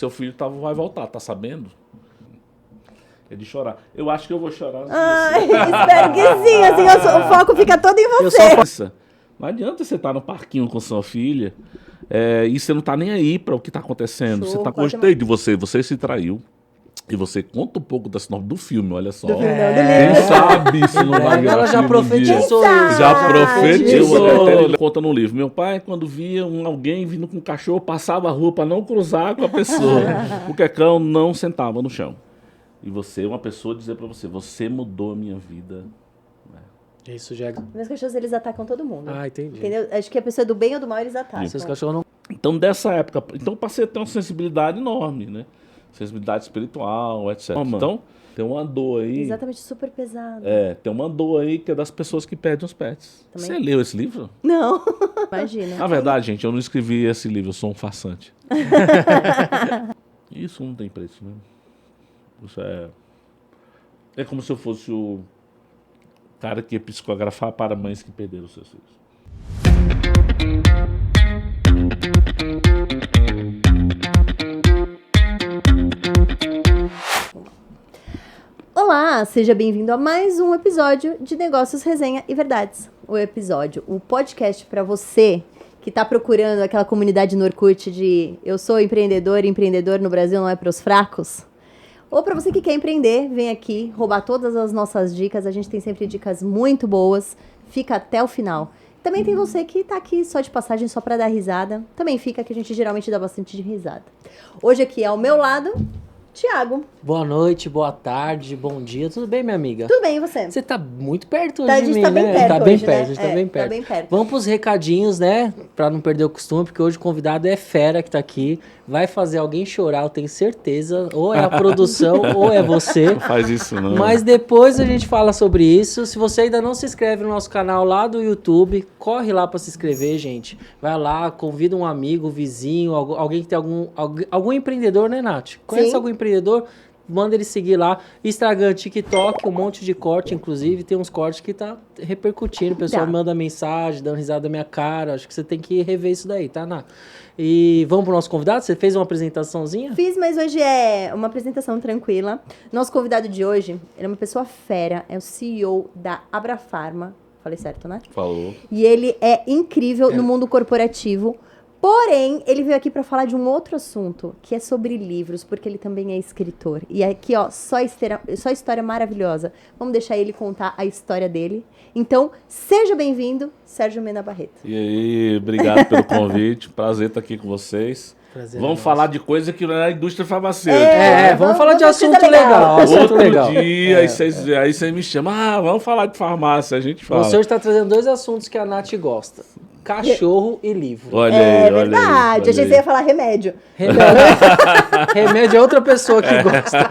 Seu filho vai voltar, tá sabendo? É de chorar. Eu acho que eu vou chorar. Espero que sim, assim, o foco fica todo em você. Não adianta você estar no parquinho com sua filha e você não tá nem aí para o que tá acontecendo. Você tá gostei de você se traiu. E você conta um pouco da sinopse do filme, olha só. Quem sabe isso não vai virar Ela já filme profetizou isso. Já profetizou. Ele Conta no livro. Meu pai, quando via alguém vindo com um cachorro, passava a rua para não cruzar com a pessoa. O Quecão não sentava no chão. E você, uma pessoa, dizer pra você, você mudou a minha vida. Isso já... Meus cachorros, eles atacam todo mundo. Entendi. Entendeu? Acho que a pessoa do bem ou do mal, eles atacam. Seus cachorros não... Então, dessa época, eu passei a ter uma sensibilidade enorme, né? Sensibilidade espiritual, etc. Então, tem uma dor aí... Exatamente, super pesado. Tem uma dor aí que é das pessoas que perdem os pets. Também? Você leu esse livro? Não. Imagina. Na verdade, gente, eu não escrevi esse livro, eu sou um farsante. Isso não tem preço, né? Isso é como se eu fosse o cara que ia psicografar para mães que perderam seus filhos. Olá, seja bem-vindo a mais um episódio de Negócios, Resenha e Verdades. O podcast para você que está procurando aquela comunidade no Orkut de eu sou empreendedor e empreendedor no Brasil não é para os fracos. Ou para você que quer empreender, vem aqui roubar todas as nossas dicas. A gente tem sempre dicas muito boas. Fica até o final. Também tem você que tá aqui só de passagem, só para dar risada. Também fica, que a gente geralmente dá bastante risada. Hoje aqui ao meu lado, Thiago. Boa noite, boa tarde, bom dia. Tudo bem, minha amiga? Tudo bem, e você? Você tá muito perto hoje de mim, tá bem né? perto Tá bem hoje, perto, né? a gente tá bem perto. Tá bem perto. Vamos pros recadinhos, né? Pra não perder o costume, porque hoje o convidado é fera que tá aqui. Vai fazer alguém chorar, eu tenho certeza. Ou é a produção, ou é você. Não faz isso, não. Mas depois a gente fala sobre isso. Se você ainda não se inscreve no nosso canal lá do YouTube, corre lá pra se inscrever, gente. Vai lá, convida um amigo, vizinho, alguém que tem algum empreendedor, né, Nath? Conhece algum empreendedor? Manda ele seguir lá. Instagram, TikTok, um monte de corte, inclusive. Tem uns cortes que tá repercutindo. O pessoal manda mensagem, dando risada da minha cara. Acho que você tem que rever isso daí, tá, Nath? E vamos pro nosso convidado? Você fez uma apresentaçãozinha? Fiz, mas hoje é uma apresentação tranquila. Nosso convidado de hoje, ele é uma pessoa fera, é o CEO da Abrafarma. Falei certo, né? Falou. E ele é incrível no mundo corporativo. Porém, ele veio aqui para falar de um outro assunto, que é sobre livros, porque ele também é escritor. E aqui, ó, só história maravilhosa. Vamos deixar ele contar a história dele. Então, seja bem-vindo, Sérgio Mena Barreto. E aí, obrigado pelo convite. Prazer estar aqui com vocês. Prazer, vamos falar de coisa que não é a indústria farmacêutica. Vamos falar de assunto legal. Outro dia, aí vocês me chamam, vamos falar de farmácia, a gente fala. O senhor está trazendo dois assuntos que a Nath gosta. Cachorro e livro. Olha aí, olha verdade. Aí, a gente ia falar remédio. Remédio é outra pessoa que gosta.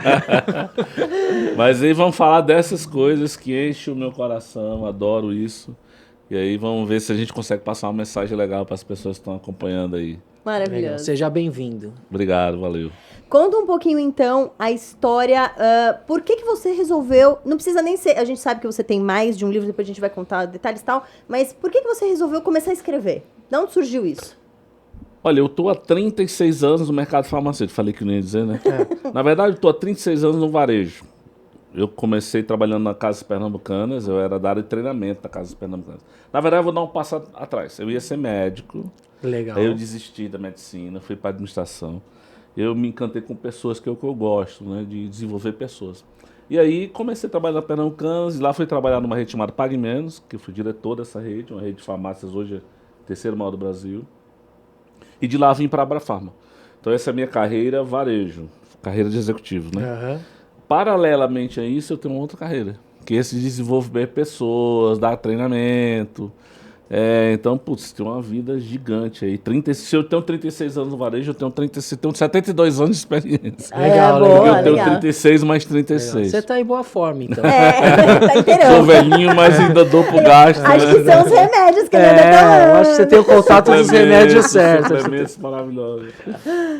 Mas aí vamos falar dessas coisas que enchem o meu coração, adoro isso. E aí vamos ver se a gente consegue passar uma mensagem legal para as pessoas que estão acompanhando aí. Maravilhoso. Legal. Seja bem-vindo. Obrigado, valeu. Conta um pouquinho, então, a história. Por que você resolveu... Não precisa nem ser... A gente sabe que você tem mais de um livro, depois a gente vai contar detalhes e tal. Mas por que você resolveu começar a escrever? De onde surgiu isso? Olha, eu estou há 36 anos no mercado farmacêutico. Falei que não ia dizer, né? Na verdade, eu estou há 36 anos no varejo. Eu comecei trabalhando na Casas Pernambucanas. Eu era da área de treinamento da Casas Pernambucanas. Na verdade, eu vou dar um passo atrás. Eu ia ser médico. Legal. Aí eu desisti da medicina, fui para administração. Eu me encantei com pessoas, que é o que eu gosto, né, de desenvolver pessoas. E aí comecei a trabalhar na Pernambucanas, e lá fui trabalhar numa rede chamada Pague Menos, que eu fui diretor dessa rede, uma rede de farmácias hoje é a terceira maior do Brasil. E de lá vim para a Abrafarma. Então essa é a minha carreira varejo, carreira de executivo, né? Paralelamente a isso eu tenho uma outra carreira, que é esse de desenvolver pessoas, dar treinamento. Então, putz, tem uma vida gigante aí. Se eu tenho 36 anos no varejo, eu tenho 72 anos de experiência. Legal, Eu tenho 36 mais 36. Legal. Você tá em boa forma, então. Tá inteirão. Sou velhinho, mas ainda dou pro gasto. Acho que são os remédios que ele anda tomando. Eu acho que você tem o contato dos remédios certos. Suplementos maravilhosos.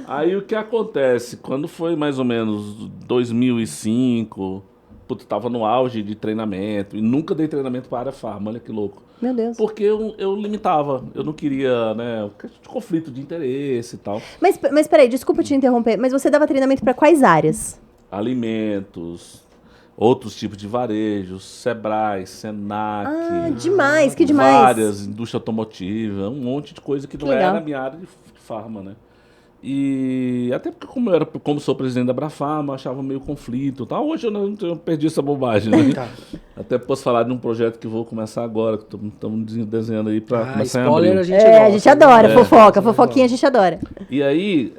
Aí o que acontece? Quando foi mais ou menos 2005, putz, tava no auge de treinamento e nunca dei treinamento para a área farma, olha que louco. Meu Deus. Porque eu limitava, eu não queria, né, conflito de interesse e tal. Mas peraí, desculpa te interromper, mas você dava treinamento para quais áreas? Alimentos, outros tipos de varejos, Sebrae, Senac. Demais, que demais. Várias, indústria automotiva, um monte de coisa que não legal. era a minha área de farma, né? E até porque como sou presidente da Abrafarma, eu achava meio conflito e tal. Hoje eu perdi essa bobagem, né? Tá. Até posso falar de um projeto que vou começar agora, que estamos desenhando aí para começar spoiler em a abril. gente gosta. A gente adora, fofoquinha a gente adora. E aí,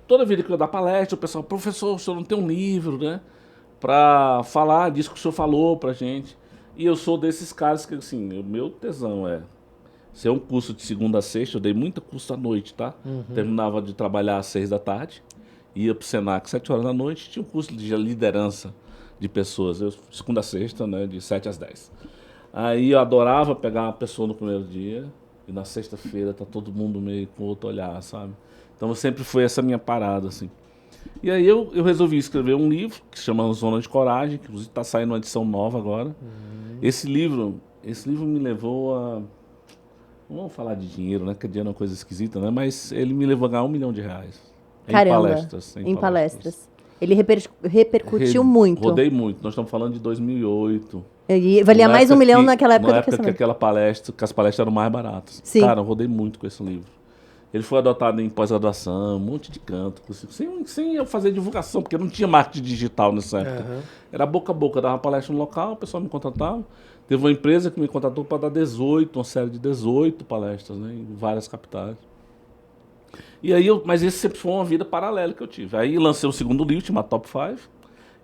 toda vida que eu dar palestra, o pessoal, professor, o senhor não tem um livro, né? Pra falar disso que o senhor falou pra gente. E eu sou desses caras que, assim, o meu tesão ser um curso de segunda a sexta, eu dei muito curso à noite, tá? Terminava de trabalhar às 6 da tarde, ia pro Senac 7 horas da noite, tinha um curso de liderança de pessoas, segunda a sexta, né, de 7 às 10. Aí eu adorava pegar uma pessoa no primeiro dia, e na sexta-feira tá todo mundo meio com outro olhar, sabe? Então sempre foi essa minha parada, assim. E aí eu resolvi escrever um livro, que se chama Zona de Coragem, que inclusive está saindo uma edição nova agora. Esse livro me levou a... Não vamos falar de dinheiro, né? Porque dinheiro é uma coisa esquisita, né? Mas ele me levou a ganhar R$1 milhão. Caramba, Em palestras. Ele repercutiu muito. Rodei muito. Nós estamos falando de 2008. E valia mais R$1 milhão naquela época do que que as palestras eram mais baratas. Sim. Cara, eu rodei muito com esse livro. Ele foi adotado em pós-graduação, um monte de canto, sem eu fazer divulgação, porque não tinha marketing digital nessa época. Era boca a boca, dava palestra no local, o pessoal me contratava. Teve uma empresa que me contratou para dar uma série de 18 palestras, né, em várias capitais. E aí mas esse sempre foi uma vida paralela que eu tive. Aí lancei o segundo livro, chamado Top 5.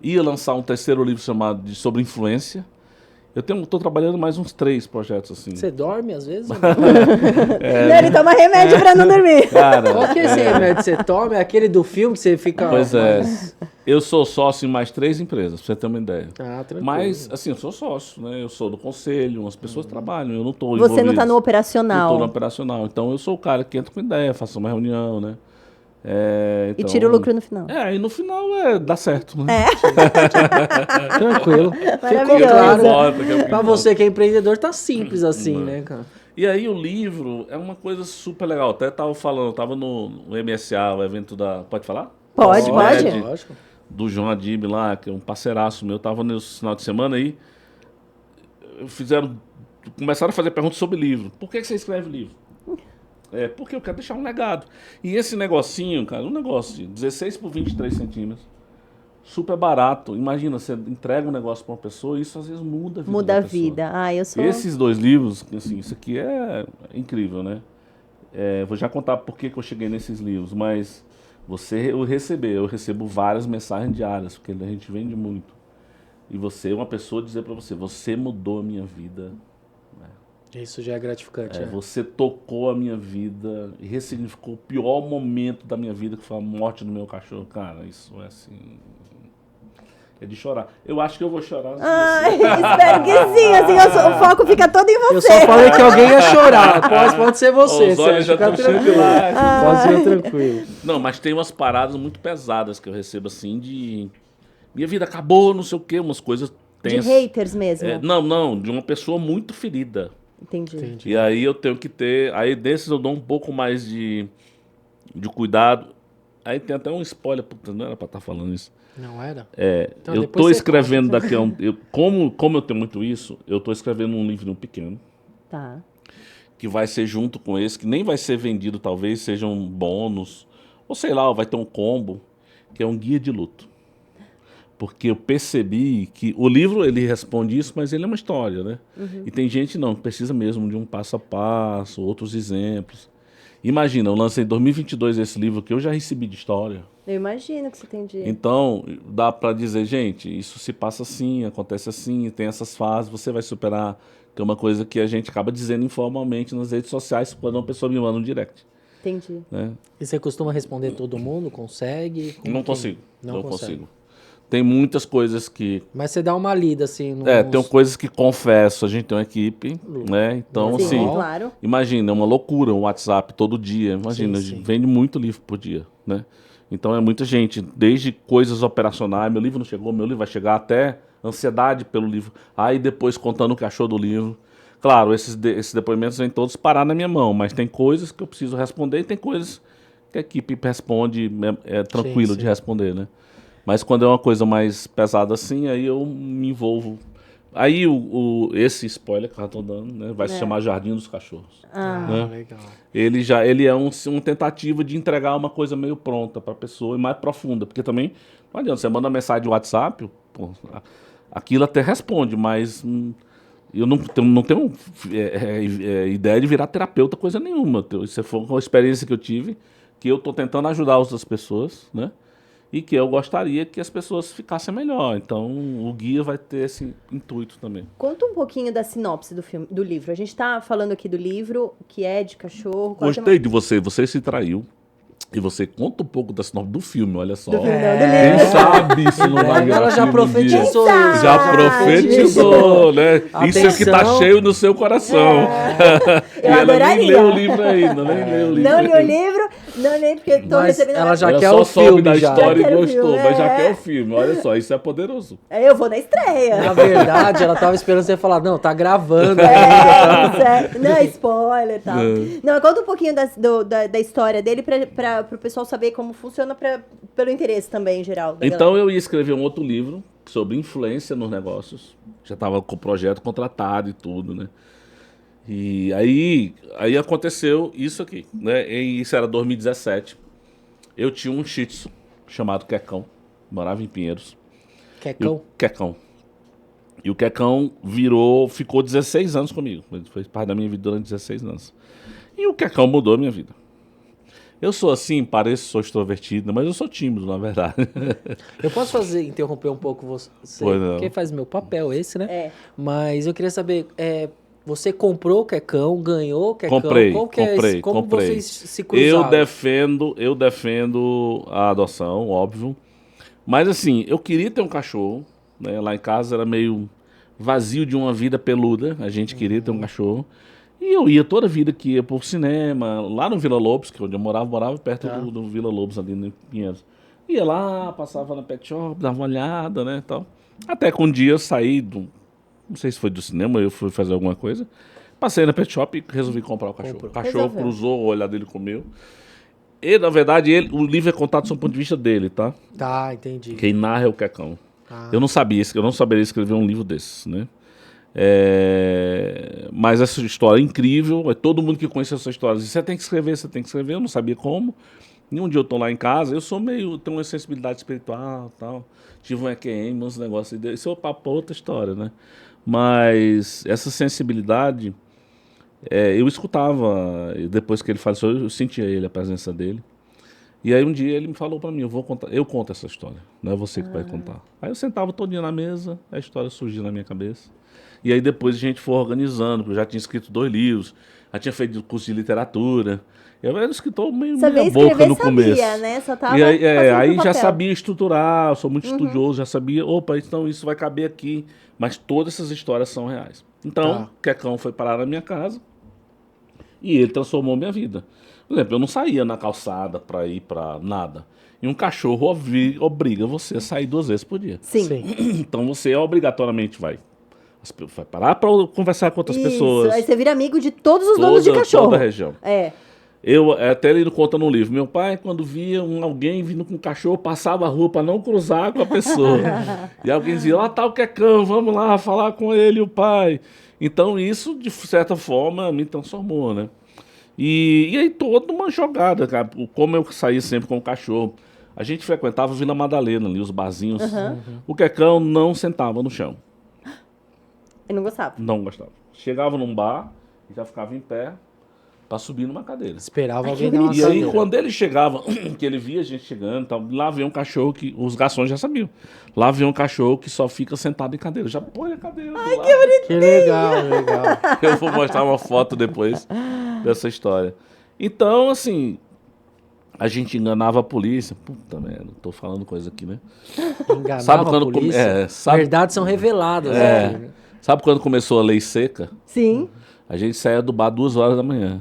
Ia lançar um terceiro livro chamado sobre influência. Eu estou trabalhando mais uns 3 projetos assim. Você dorme às vezes? Não, ele toma remédio pra não dormir. Cara, Qual que é esse remédio que você toma? É aquele do filme que você fica... Pois é. Eu sou sócio em mais 3 empresas, pra você ter uma ideia. Tranquilo. Mas, assim, eu sou sócio, né? Eu sou do conselho, umas pessoas trabalham, eu não estou Você não tá no operacional. Eu estou no operacional. Então, eu sou o cara que entra com ideia, faço uma reunião, né? E tira o lucro no final. E no final dá certo, né? Tranquilo. Ficou claro. Pra você que é empreendedor, tá simples assim, né, cara? E aí o livro é uma coisa super legal. Até tava no MSA, o evento da... Pode falar? Pode. Lógico. Do João Adib lá, que é um parceiraço meu. Tava nesse final de semana aí. Começaram a fazer perguntas sobre livro. Por que você escreve livro? Porque eu quero deixar um legado. E esse negocinho, cara, um negócio de 16 por 23 centímetros, super barato. Imagina, você entrega um negócio para uma pessoa e isso às vezes muda a vida Muda da a pessoa. vida. Eu sou... Esses 2 livros, assim, isso aqui é incrível, né? Vou já contar por que eu cheguei nesses livros, mas eu recebo várias mensagens diárias, porque a gente vende muito. E uma pessoa dizer para você mudou a minha vida. Isso já é gratificante. Você tocou a minha vida e ressignificou o pior momento da minha vida, que foi a morte do meu cachorro. Cara, isso é assim... É de chorar. Eu acho que eu vou chorar. Espero que sim. Assim, o foco fica todo em você. Eu só falei que alguém ia chorar. Pode ser você. Os olhos já fica estão tranquilo. Pode ser tranquilo. Não, mas tem umas paradas muito pesadas que eu recebo assim de... Minha vida acabou, não sei o quê, umas coisas tensas. De haters mesmo. Não, de uma pessoa muito ferida. Entendi. E aí eu tenho que ter... Aí desses eu dou um pouco mais de cuidado. Aí tem até um spoiler, puta, não era pra estar falando isso. Não era? Então, eu tô escrevendo daqui a um... Como eu tenho muito isso, eu tô escrevendo um livrinho pequeno. Tá. Que vai ser junto com esse, que nem vai ser vendido, talvez, seja um bônus. Ou sei lá, vai ter um combo, que é um guia de luto. Porque eu percebi que o livro, ele responde isso, mas ele é uma história, né? E tem gente que precisa mesmo de um passo a passo, outros exemplos. Imagina, eu lancei em 2022 esse livro que eu já recebi de história. Eu imagino que você tem de... Então, dá para dizer, gente, isso se passa assim, acontece assim, tem essas fases, você vai superar, que é uma coisa que a gente acaba dizendo informalmente nas redes sociais quando uma pessoa me manda um direct. Entendi. Né? E você costuma responder todo mundo? Consegue? Não consigo. Não consigo. Tem muitas coisas que... Mas você dá uma lida, assim... tem coisas que confesso, a gente tem uma equipe, né? Então, Sim, assim, claro. imagina, é uma loucura um WhatsApp todo dia. Imagina, Sim. a gente vende muito livro por dia, né? Então é muita gente, desde coisas operacionais, meu livro não chegou, meu livro vai chegar, até ansiedade pelo livro. Aí depois contando o que achou do livro. Claro, esses depoimentos vêm todos parar na minha mão, mas tem coisas que eu preciso responder e tem coisas que a equipe responde, é tranquilo Sim. de responder, né? Mas quando é uma coisa mais pesada assim, aí eu me envolvo. Aí esse spoiler que eu estou dando, né, vai se chamar Jardim dos Cachorros. Né? Legal. Ele é uma tentativa de entregar uma coisa meio pronta para a pessoa e mais profunda, porque também não adianta, você manda mensagem de WhatsApp, pô, aquilo até responde, mas eu não tenho ideia de virar terapeuta, coisa nenhuma. Isso foi uma experiência que eu tive, que eu estou tentando ajudar outras pessoas, né? E que eu gostaria que as pessoas ficassem melhor. Então, o guia vai ter esse intuito também. Conta um pouquinho da sinopse do livro. A gente está falando aqui do livro, que é de cachorro. Gostei de você, você se traiu. E você conta um pouco da sinopse do filme, olha só. Do filme, não, do Quem livro. sabe se não vai virar Ela já filme um profetizou dia. isso. Já profetizou, né? Isso é que tá Atenção. cheio no seu coração. Eu E ela nem adoraria. leu o livro ainda, nem leu o livro. Não li o livro, não nem porque estou Mas recebendo... ela já Ela quer só o soube filme da já. história Já e quer o gostou, filme, mas já é. quer o filme. Olha só, isso é poderoso. Eu vou na estreia. Na verdade, ela tava esperando você falar, não, tá gravando. Não, spoiler e tal. Não, conta um pouquinho da história dele para o pessoal saber como funciona pelo interesse também, em geral. da Então galera. eu ia escrever um outro livro sobre influência nos negócios. Já estava com o projeto contratado e tudo, né? E aí aconteceu isso aqui, né? E isso era 2017. Eu tinha um Shih Tzu chamado Quecão, morava em Pinheiros. Quecão? Quecão. E o Quecão ficou 16 anos comigo. Ele foi parte da minha vida durante 16 anos. E o Quecão mudou a minha vida. Eu sou assim, sou extrovertido, mas eu sou tímido, na verdade. Eu posso interromper um pouco você? Pois não. Porque faz meu papel esse, né? É. Mas eu queria saber, você comprou o Quecão, ganhou o Quecão? Comprei, Qual que é esse? Como comprei. vocês se cruzaram? Eu defendo a adoção, óbvio. Mas assim, eu queria ter um cachorro, né? Lá em casa era meio vazio de uma vida peluda. A gente queria ter um cachorro. E eu ia toda a vida que ia pro cinema, lá no Vila Lobos, que é onde eu morava perto do Vila Lobos, ali no Pinheiros. Ia lá, passava na pet shop, dava uma olhada, né, tal. Até que um dia eu saí, não sei se foi do cinema, eu fui fazer alguma coisa. Passei na pet shop e resolvi comprar o cachorro. Comprou. O cachorro Resolveu. cruzou, o olhar dele comeu. E, na verdade, o livro é contado do ponto de vista dele, tá? Tá, entendi. Quem narra é o Quecão. Ah. Eu não saberia escrever um livro desses, né? Mas essa história é incrível. Todo mundo que conhece essa história diz: você tem que escrever. Eu não sabia como. E um dia eu tô lá em casa, tenho uma sensibilidade espiritual, tal. Tive um EQM, uns negócios. Isso é um papo, outra história, né? Mas essa sensibilidade, eu escutava. Depois que ele faleceu, eu sentia a presença dele. E aí um dia ele me falou pra mim: eu conto essa história, não é você que vai contar. Aí eu sentava todo dia na mesa, a história surgia na minha cabeça. E aí depois a gente foi organizando, porque eu já tinha escrito 2 livros, já tinha feito curso de literatura. Eu era um escritor meio Sabia meia boca escrever, no começo. sabia, né? Só tava E aí, passando aí pro já papel. sabia estruturar, eu sou muito estudioso, já sabia, opa, então isso vai caber aqui. Mas todas essas histórias são reais. Então, Tá. Quecão foi parar na minha casa e ele transformou minha vida. Por exemplo, eu não saía na calçada para ir para nada. E um cachorro obriga você a sair 2 vezes por dia. Sim. Então você obrigatoriamente vai parar para conversar com outras pessoas. Aí você vira amigo de todos os donos de cachorro. Toda a região. É. Eu até ele conta no livro. Meu pai, quando via alguém vindo com um cachorro, passava a rua para não cruzar com a pessoa. E alguém dizia: lá tá o Quecão, vamos lá falar com ele, o pai. Então isso, de certa forma, me transformou, né? E aí toda uma jogada, cara. Como eu saía sempre com o cachorro. A gente frequentava Vila Madalena ali, os barzinhos. O Quecão não sentava no chão. Eu não gostava. Não gostava. Chegava num bar e já ficava em pé para subir numa cadeira. Esperava alguém dar uma E aí, cadeira. quando ele chegava, que ele via a gente chegando, tal, lá vem um cachorro que os garçons já sabiam. Lá vem um cachorro que só fica sentado em cadeira. Já põe a cadeira. Ai, que bonito. Que legal, legal. Eu vou mostrar uma foto depois dessa história. Então, assim, a gente enganava a polícia. Puta merda, tô falando coisa aqui, né? Enganava Sabe quando a polícia. sabe- Verdades são reveladas. É. né? Sabe quando começou a lei seca? Sim. A gente saía do bar 2 horas da manhã.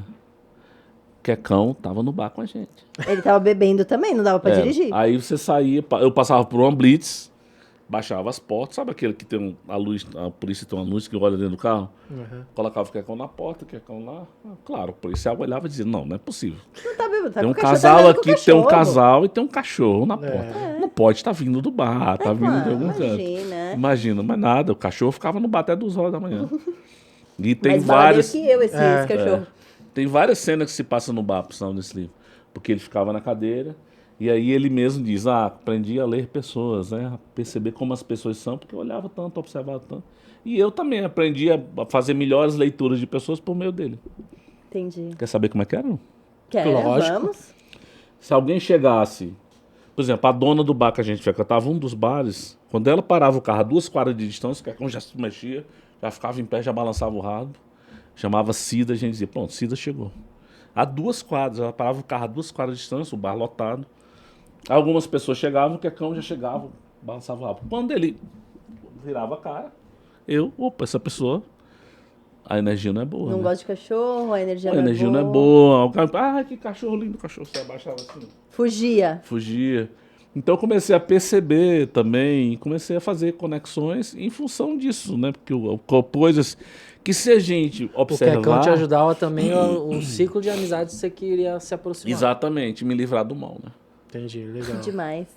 Quecão tava no bar com a gente. Ele tava bebendo também, não dava pra dirigir. Aí você saía, eu passava por uma blitz, baixava as portas, sabe aquele que tem a luz, a polícia tem uma luz que olha dentro do carro? Colocava o Quecão na porta, o Quecão lá. Claro, o policial olhava e dizia, não é possível. Não tá bebendo, tá Tem com um o cachorro, casal tá andando com o aqui, tem um cachorro. casal e tem um cachorro na porta. Não pode estar vindo do bar, tá vindo de algum canto. Imagina, mas nada, o cachorro ficava no bar até 2 horas da manhã. E tem Mais várias. que eu, esse cachorro. Tem várias cenas que se passam no bar, por sinal, nesse livro. Porque ele ficava na cadeira, e aí ele mesmo diz, aprendi a ler pessoas, né? A perceber como as pessoas são, porque eu olhava tanto, observava tanto. E eu também aprendi a fazer melhores leituras de pessoas por meio dele. Entendi. Quer saber como é que era? Quero, Lógico. vamos. Se alguém chegasse, por exemplo, a dona do bar que a gente frequentava, um dos bares, quando ela parava o carro a 2 quadras de distância, o Quecão já se mexia, já ficava em pé, já balançava o rabo. Chamava Cida, a gente dizia, pronto, Cida chegou. A 2 quadras, ela parava o carro a 2 quadras de distância, o bar lotado. Algumas pessoas chegavam, o Quecão já chegava, balançava o rabo. Quando ele virava a cara, essa pessoa, a energia não é boa. Não né? gosto de cachorro, a energia A não energia é boa. não é boa. Alguém, que cachorro lindo, cachorro. Você abaixava assim. Fugia. Então eu comecei a perceber também, comecei a fazer conexões em função disso, né? Porque coisas que se a gente observar... O Quecão te ajudava também o ciclo de amizades que você queria se aproximar. Exatamente, me livrar do mal, né? Entendi, legal. Demais.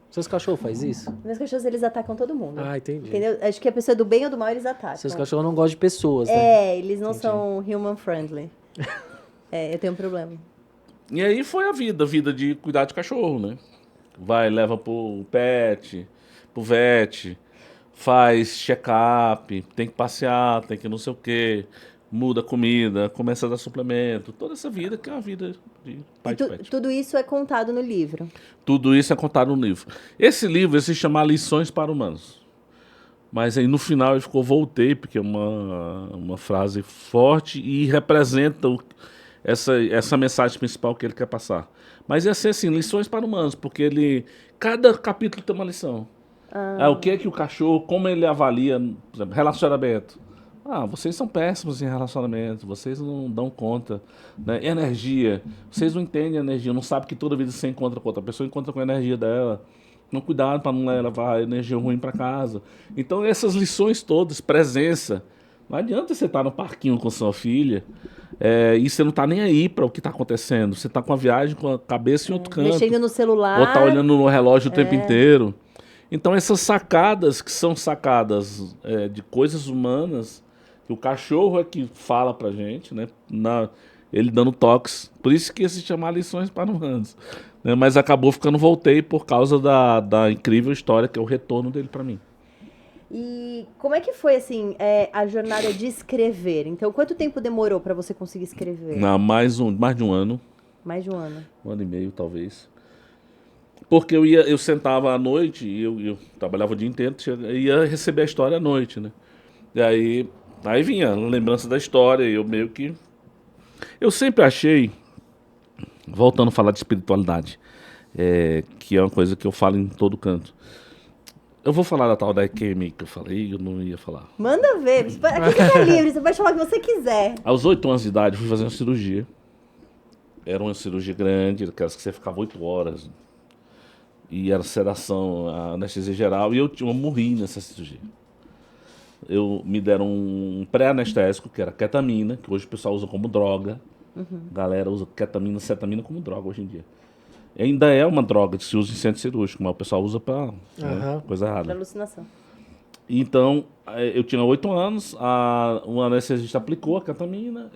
Seus cachorros fazem isso? Meus cachorros, eles atacam todo mundo. Entendi. Entendeu? Acho que a pessoa do bem ou do mal, eles atacam. Seus cachorros não gostam de pessoas, né? Eles não são human friendly. Eu tenho um problema. E aí foi a vida de cuidar de cachorro, né? Vai, leva pro pet, pro vet, faz check-up, tem que passear, tem que não sei o quê, muda a comida, começa a dar suplemento, toda essa vida que é uma vida de pai de pet. Tudo isso é contado no livro. Tudo isso é contado no livro. Esse livro se chama Lições para Humanos. Mas aí no final ele ficou voltei, porque é uma frase forte e representa essa mensagem principal que ele quer passar. Mas ia ser assim, lições para humanos, porque cada capítulo tem uma lição. O que é que o cachorro, como ele avalia, por exemplo, relacionamento. Vocês são péssimos em relacionamento, vocês não dão conta. Né? Energia, vocês não entendem a energia, não sabem que toda vida você encontra com outra pessoa, encontra com a energia dela. Não cuidado para não levar energia ruim para casa. Então essas lições todas, presença. Não adianta você estar no parquinho com sua filha e você não está nem aí para o que está acontecendo. Você está com a viagem com a cabeça em outro canto. Mexendo no celular. Ou está olhando no relógio o tempo inteiro. Então essas sacadas, que são sacadas de coisas humanas, que o cachorro é que fala pra gente, né? Ele dando toques. Por isso que ia se chamar Lições para Humanos. Né? Mas acabou ficando voltei por causa da incrível história que é o retorno dele para mim. E como é que foi, assim, a jornada de escrever? Então, quanto tempo demorou para você conseguir escrever? Mais de um ano. Mais de um ano. 1 ano e meio, talvez. Porque eu sentava à noite, e eu trabalhava o dia inteiro, ia receber a história à noite, né? E aí vinha a lembrança da história, e eu meio que... Eu sempre achei, voltando a falar de espiritualidade, que é uma coisa que eu falo em todo canto. Eu vou falar da tal da EQMI que eu falei, eu não ia falar. Manda ver, aqui você é livre, você pode falar o que você quiser. Aos 8 anos de idade, eu fui fazer uma cirurgia. Era uma cirurgia grande, aquelas que você ficava 8 horas. E era sedação, anestesia geral, e eu morri nessa cirurgia. Me deram um pré-anestésico, que era ketamina, que hoje o pessoal usa como droga. A galera usa ketamina, cetamina como droga hoje em dia. Ainda é uma droga que se usa em centro cirúrgico, mas o pessoal usa para coisa errada. Pra alucinação. Então, eu tinha 8 anos, um anestesista aplicou a ketamina,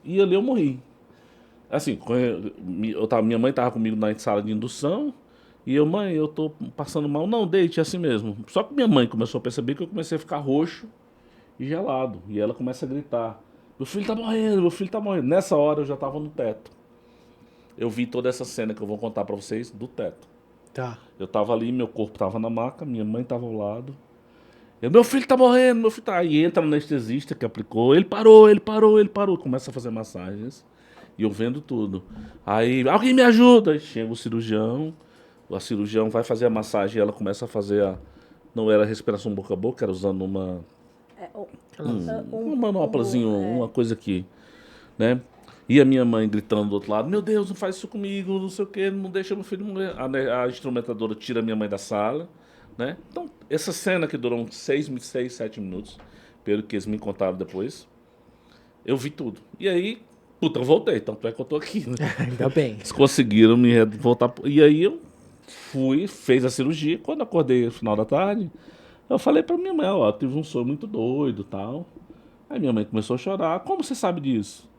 e ali eu morri. Assim, minha mãe estava comigo na sala de indução, e mãe, eu tô passando mal. Não, deite, é assim mesmo. Só que minha mãe começou a perceber que eu comecei a ficar roxo e gelado. E ela começa a gritar, meu filho tá morrendo, meu filho tá morrendo. Nessa hora eu já estava no teto. Eu vi toda essa cena que eu vou contar para vocês do teto. Tá. Eu tava ali, meu corpo tava na maca, minha mãe tava ao lado. Meu filho tá morrendo, meu filho tá... Aí entra o anestesista que aplicou, ele parou. Começa a fazer massagens e eu vendo tudo. Aí, alguém me ajuda! Aí chega o cirurgião vai fazer a massagem e ela começa a fazer não era respiração boca a boca, era usando uma manoplazinho, uma coisa aqui, né? E a minha mãe gritando do outro lado, meu Deus, não faz isso comigo, não sei o quê, não deixa meu filho morrer. A instrumentadora tira a minha mãe da sala, né? Então, essa cena que durou 7 minutos, pelo que eles me contaram depois, eu vi tudo. E aí, puta, eu voltei, tanto é que eu tô aqui, né? Ainda bem. Eles conseguiram me voltar. E aí eu fui, fez a cirurgia. Quando eu acordei no final da tarde, eu falei pra minha mãe, ó, tive um sonho muito doido e tal. Aí minha mãe começou a chorar. Como você sabe disso?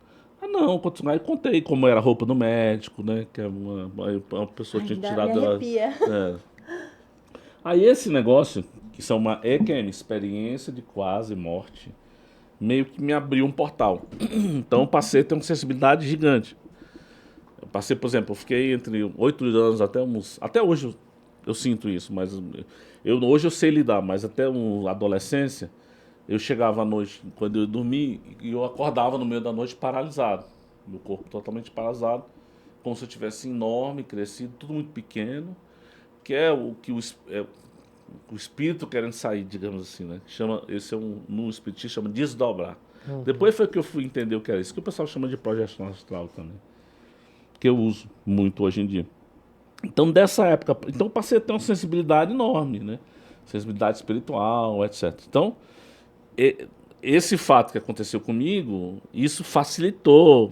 Ah, não, aí contei como era a roupa do médico, né? Que é uma pessoa Ai, tinha me tirado. arrepia. É. Aí esse negócio, que são uma EQM, experiência de quase morte, meio que me abriu um portal. Então eu passei a ter uma sensibilidade gigante. Eu passei, por exemplo, eu fiquei entre 8 anos até uns. Até hoje eu sinto isso, mas hoje eu sei lidar, mas até uma adolescência, eu chegava à noite, quando eu dormi, e eu acordava no meio da noite paralisado. Meu corpo totalmente paralisado, como se eu tivesse enorme, crescido, tudo muito pequeno, que é o que o espírito querendo sair, digamos assim, né? Chama, esse é no espiritismo chama desdobrar. Depois foi que eu fui entender o que era isso, que o pessoal chama de projeção astral também, que eu uso muito hoje em dia. Então, dessa época, então eu passei a ter uma sensibilidade enorme, né? Sensibilidade espiritual, etc. Então, esse fato que aconteceu comigo, isso facilitou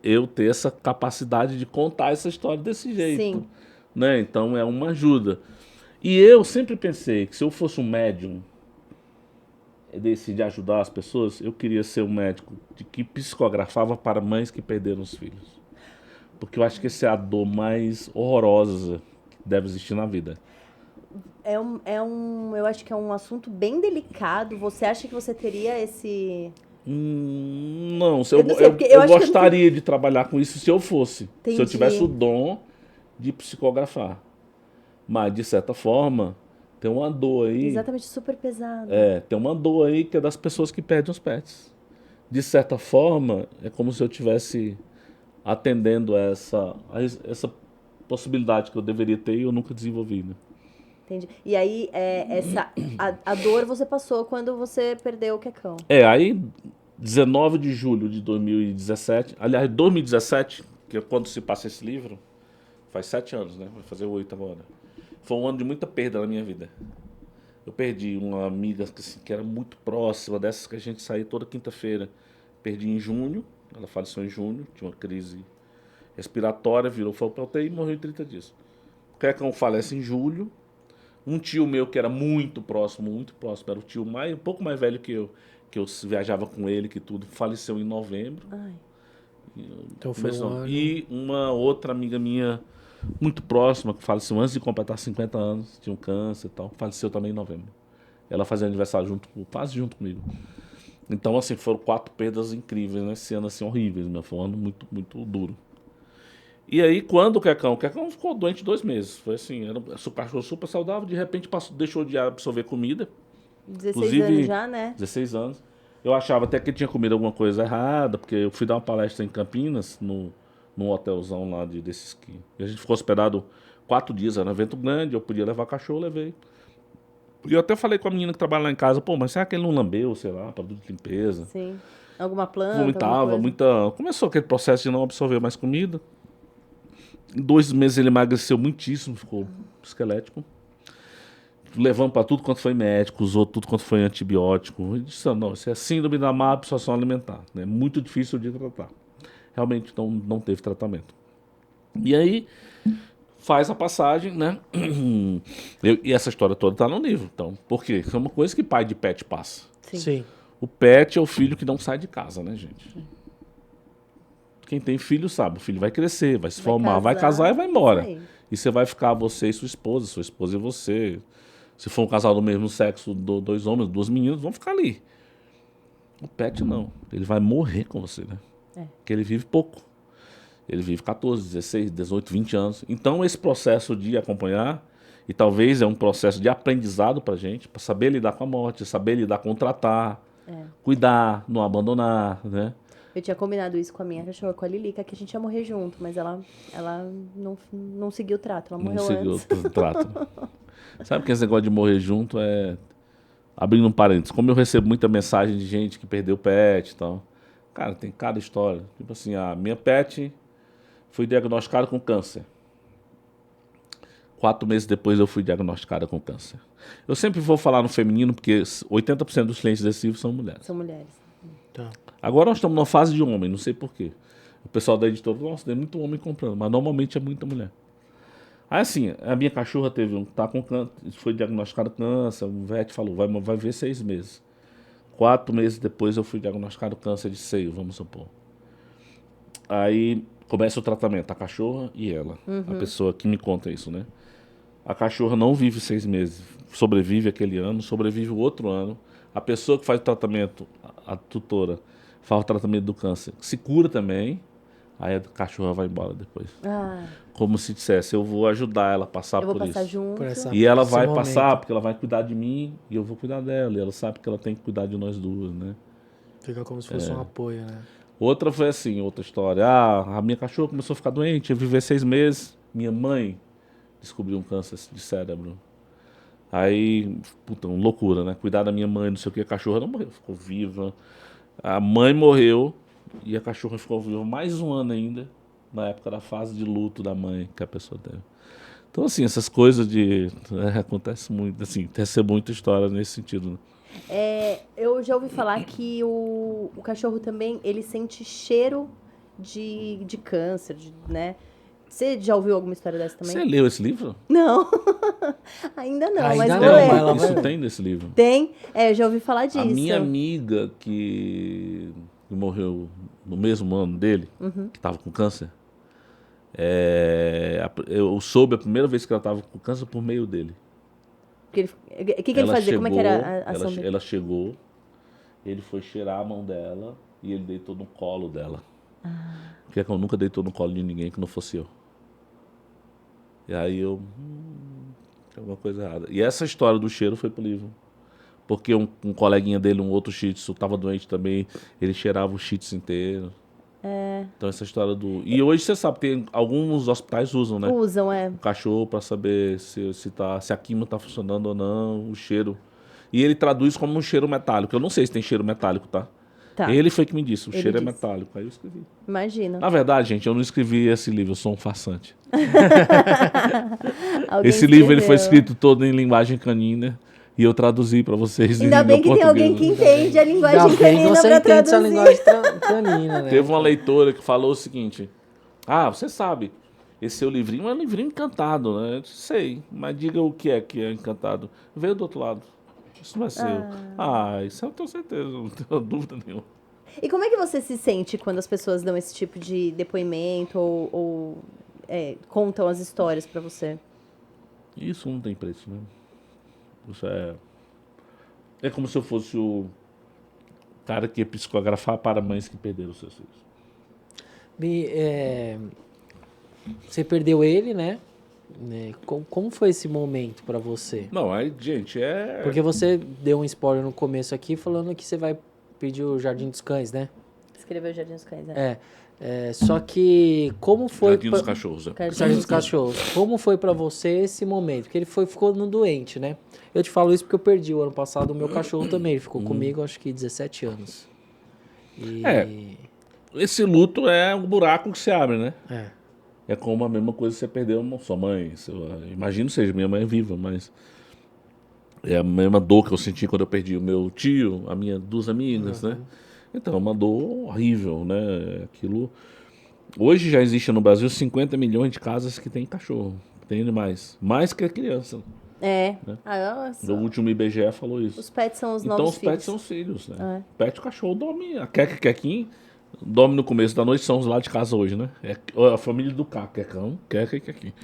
eu ter essa capacidade de contar essa história desse jeito. Sim. Né? Então, é uma ajuda. E eu sempre pensei que se eu fosse um médium de ajudar as pessoas, eu queria ser um médico que psicografava para mães que perderam os filhos. Porque eu acho que essa é a dor mais horrorosa que deve existir na vida. Eu acho que é um assunto bem delicado. Você acha que você teria esse... Não, Eu não sei, porque eu acho que gostaria de trabalhar com isso se eu fosse. Entendi. Se eu tivesse o dom de psicografar. Mas, de certa forma, tem uma dor aí. Exatamente, super pesado. Tem uma dor aí que é das pessoas que perdem os pets. De certa forma, é como se eu estivesse atendendo a essa possibilidade que eu deveria ter e eu nunca desenvolvi, né? Entendi. E aí, a dor você passou quando você perdeu o Quecão. Aí, 19 de julho de 2017, aliás, 2017, que é quando se passa esse livro, faz 7 anos, né? Vai fazer 8 agora. Foi um ano de muita perda na minha vida. Eu perdi uma amiga assim, que era muito próxima, dessas que a gente saía toda quinta-feira. Perdi em junho, ela faleceu em junho, tinha uma crise respiratória, foi para UTI e morreu em 30 dias. O Quecão falece em julho. Um tio meu que era muito próximo, era o tio um pouco mais velho que eu viajava com ele, que tudo, faleceu em novembro. Ai. Então foi um ano. E uma outra amiga minha, muito próxima, que faleceu antes de completar 50 anos, tinha um câncer e tal, faleceu também em novembro. Ela fazia aniversário quase junto comigo. Então, assim, foram 4 perdas incríveis, né? Esse ano, assim, horríveis, né? Foi um ano muito, muito duro. E aí, quando o Quecão ficou doente 2 meses. Foi assim, era um cachorro super saudável, de repente deixou de absorver comida. 16 anos já, né? 16 anos. Eu achava até que ele tinha comido alguma coisa errada, porque eu fui dar uma palestra em Campinas, num hotelzão lá desses que... E a gente ficou hospedado 4 dias, era um evento grande, eu podia levar cachorro, levei. E eu até falei com a menina que trabalha lá em casa, pô, mas será que ele não lambeu, sei lá, produto de limpeza? Sim. Alguma planta, Vomitava, Começou aquele processo de não absorver mais comida. Em 2 meses ele emagreceu muitíssimo, ficou esquelético. Levamos para tudo quanto foi médico, usou tudo quanto foi antibiótico. E disse, não, isso é síndrome da má absorção alimentar. É né? Muito difícil de tratar. Realmente não teve tratamento. E aí, faz a passagem, né? E essa história toda está no livro. Então, por quê? É uma coisa que pai de pet passa. Sim. O pet é o filho que não sai de casa, né, gente? Quem tem filho sabe, o filho vai crescer, vai se formar, vai casar e vai embora. E você vai ficar, você e sua esposa e você. Se for um casal do mesmo sexo, 2 homens, 2 meninas, vão ficar ali. O pet não, ele vai morrer com você, né? Porque ele vive pouco. Ele vive 14, 16, 18, 20 anos. Então esse processo de acompanhar, e talvez é um processo de aprendizado pra gente, para saber lidar com a morte, saber lidar com o tratar, cuidar, não abandonar, né? Eu tinha combinado isso com a minha cachorra, com a Lilica, que a gente ia morrer junto, mas ela não seguiu o trato, ela morreu antes. Não seguiu o trato. Sabe que esse negócio de morrer junto é... Abrindo um parênteses, como eu recebo muita mensagem de gente que perdeu pet e tal, Cara, tem cada história. Tipo assim, a minha pet foi diagnosticada com câncer. 4 meses depois eu fui diagnosticada com câncer. Eu sempre vou falar no feminino, porque 80% dos clientes desse livro são mulheres. São mulheres. Tá. Agora nós estamos numa fase de homem, não sei porquê. O pessoal da editora, nossa, tem muito homem comprando, mas normalmente é muita mulher. Aí assim, a minha cachorra tá com câncer, foi diagnosticada câncer, o vet falou, vai ver 6 meses. 4 meses depois eu fui diagnosticado câncer de seio, vamos supor. Aí começa o tratamento, a cachorra e ela, a pessoa que me conta isso, né? A cachorra não vive 6 meses, sobrevive aquele ano, sobrevive o outro ano. A pessoa que faz o tratamento, a tutora, faz o tratamento do câncer, se cura também, aí a cachorra vai embora depois. Como se dissesse, eu vou ajudar ela a passar Eu vou por passar isso. junto. Por essa- E ela esse vai momento. passar, porque ela vai cuidar de mim e eu vou cuidar dela. E ela sabe que ela tem que cuidar de nós duas, né? Fica como se fosse um apoio, né? Outra foi assim, outra história. A minha cachorra começou a ficar doente, ia viver 6 meses. Minha mãe descobriu um câncer de cérebro. Aí, puta, uma loucura, né? Cuidar da minha mãe, não sei o que, a cachorra não morreu, ficou viva. A mãe morreu e a cachorra ficou viva mais um ano ainda, na época da fase de luto da mãe que a pessoa teve. Então, assim, essas coisas acontece muito, assim, recebo muita história nesse sentido, né? Eu já ouvi falar que o cachorro também, ele sente cheiro de câncer, né? Você já ouviu alguma história dessa também? Você leu esse livro? Não. Ainda não, Ainda mas não, vou ler. mas ela vai Isso ler. tem nesse livro. Tem? Eu já ouvi falar disso. A minha amiga que morreu no mesmo ano dele, que estava com câncer, eu soube a primeira vez que ela estava com câncer por meio dele. O que ele fazia? Como é que era a ação dele? Ela chegou, ele foi cheirar a mão dela e ele deitou no colo dela. Porque eu nunca deitou no colo de ninguém que não fosse eu. E aí tem alguma coisa errada. E essa história do cheiro foi pro livro. Porque um coleguinha dele, um outro shih tzu, estava doente também, ele cheirava o shih tzu inteiro. Então essa história do... E hoje você sabe, tem alguns hospitais usam, né? Usam, O cachorro para saber se a química está funcionando ou não, o cheiro. E ele traduz como um cheiro metálico. Eu não sei se tem cheiro metálico, tá? Tá. Ele foi que me disse, o Ele cheiro é disse. metálico. Aí eu escrevi. Imagina. Na verdade, gente, eu não escrevi esse livro, eu sou um farsante. Alguém Esse livro ele foi escreveu. escrito todo em linguagem canina e eu traduzi para vocês. Ainda em bem que tem português, alguém que entende a Ainda linguagem bem que canina você pra entende essa traduzir. linguagem canina, né? Teve uma leitora que falou o seguinte: você sabe, esse seu livrinho é um livrinho encantado, né? Eu disse, sei, mas diga o que é encantado. Veio do outro lado. Isso não é seu. Isso eu tenho certeza, não tenho dúvida nenhuma. E como é que você se sente quando as pessoas dão esse tipo de depoimento ou contam as histórias pra você? Isso não tem preço, né? Isso é como se eu fosse o cara que ia psicografar para mães que perderam seus filhos. Você perdeu ele, né? Como foi esse momento pra você? Não, aí, gente, Porque você deu um spoiler no começo aqui falando que você vai pedir o Jardim dos Cães, né? Escreveu Jardim dos Cães, né? Só que como foi... Jardim dos Cachorros. Jardim dos Cachorros. Como foi pra você esse momento? Porque ele ficou no doente, né? Eu te falo isso porque eu perdi o ano passado o meu cachorro também. Ele ficou comigo, acho que 17 anos. Esse luto é um buraco que se abre, né? É. É como a mesma coisa que você perdeu sua mãe. Imagino seja, minha mãe é viva, mas é a mesma dor que eu senti quando eu perdi o meu tio, a minha duas amigas, né? Então, é uma dor horrível, né? Aquilo... Hoje já existe no Brasil 50 milhões de casas que tem cachorro, tem animais, mais que a criança. Nossa. O último IBGE falou isso. Os pets são os Então novos os filhos. pets são os filhos, né? Pet, o cachorro dorme. A Queca e Quequinho dorme no começo da noite, são os lá de casa hoje, né? É a família do Caco, Quecão, Queca e Quequinho.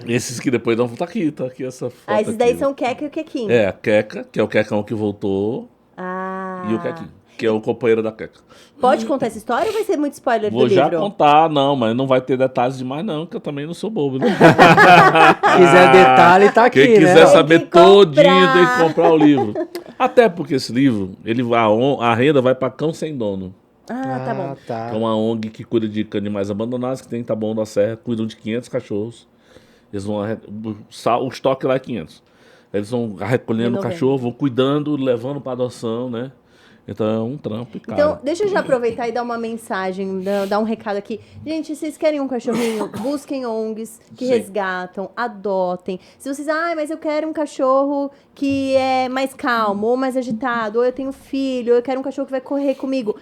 Esses que depois não tá aqui essa foto. Esses daí aqui. são o Queca e o Quequinho. É, a Queca, que é o Quecão que voltou, e o Quequinho, que é o companheiro da Queca. Pode contar essa história ou vai ser muito spoiler Vou do já livro? contar, não, mas não vai ter detalhes demais não, que eu também não sou bobo, né? Quiser detalhe, tá aqui, Quem quiser né? saber Tem que todinho comprar. tem que comprar o livro. Até porque esse livro, a renda vai para Cão Sem Dono. Tá bom. Que é uma ONG que cuida de animais abandonados, que tem em Taboão da Serra, cuidam de 500 cachorros. Eles vão o estoque lá é 500. Eles vão recolhendo o Renovando. cachorro, vão cuidando, levando para adoção, né? Então é um trampo e caro. Então, deixa eu já aproveitar e dar uma mensagem, dar um recado aqui. Gente, se vocês querem um cachorrinho, busquem ONGs que Sim. resgatam, adotem. Se vocês, mas eu quero um cachorro que é mais calmo, ou mais agitado, ou eu tenho filho, ou eu quero um cachorro que vai correr comigo.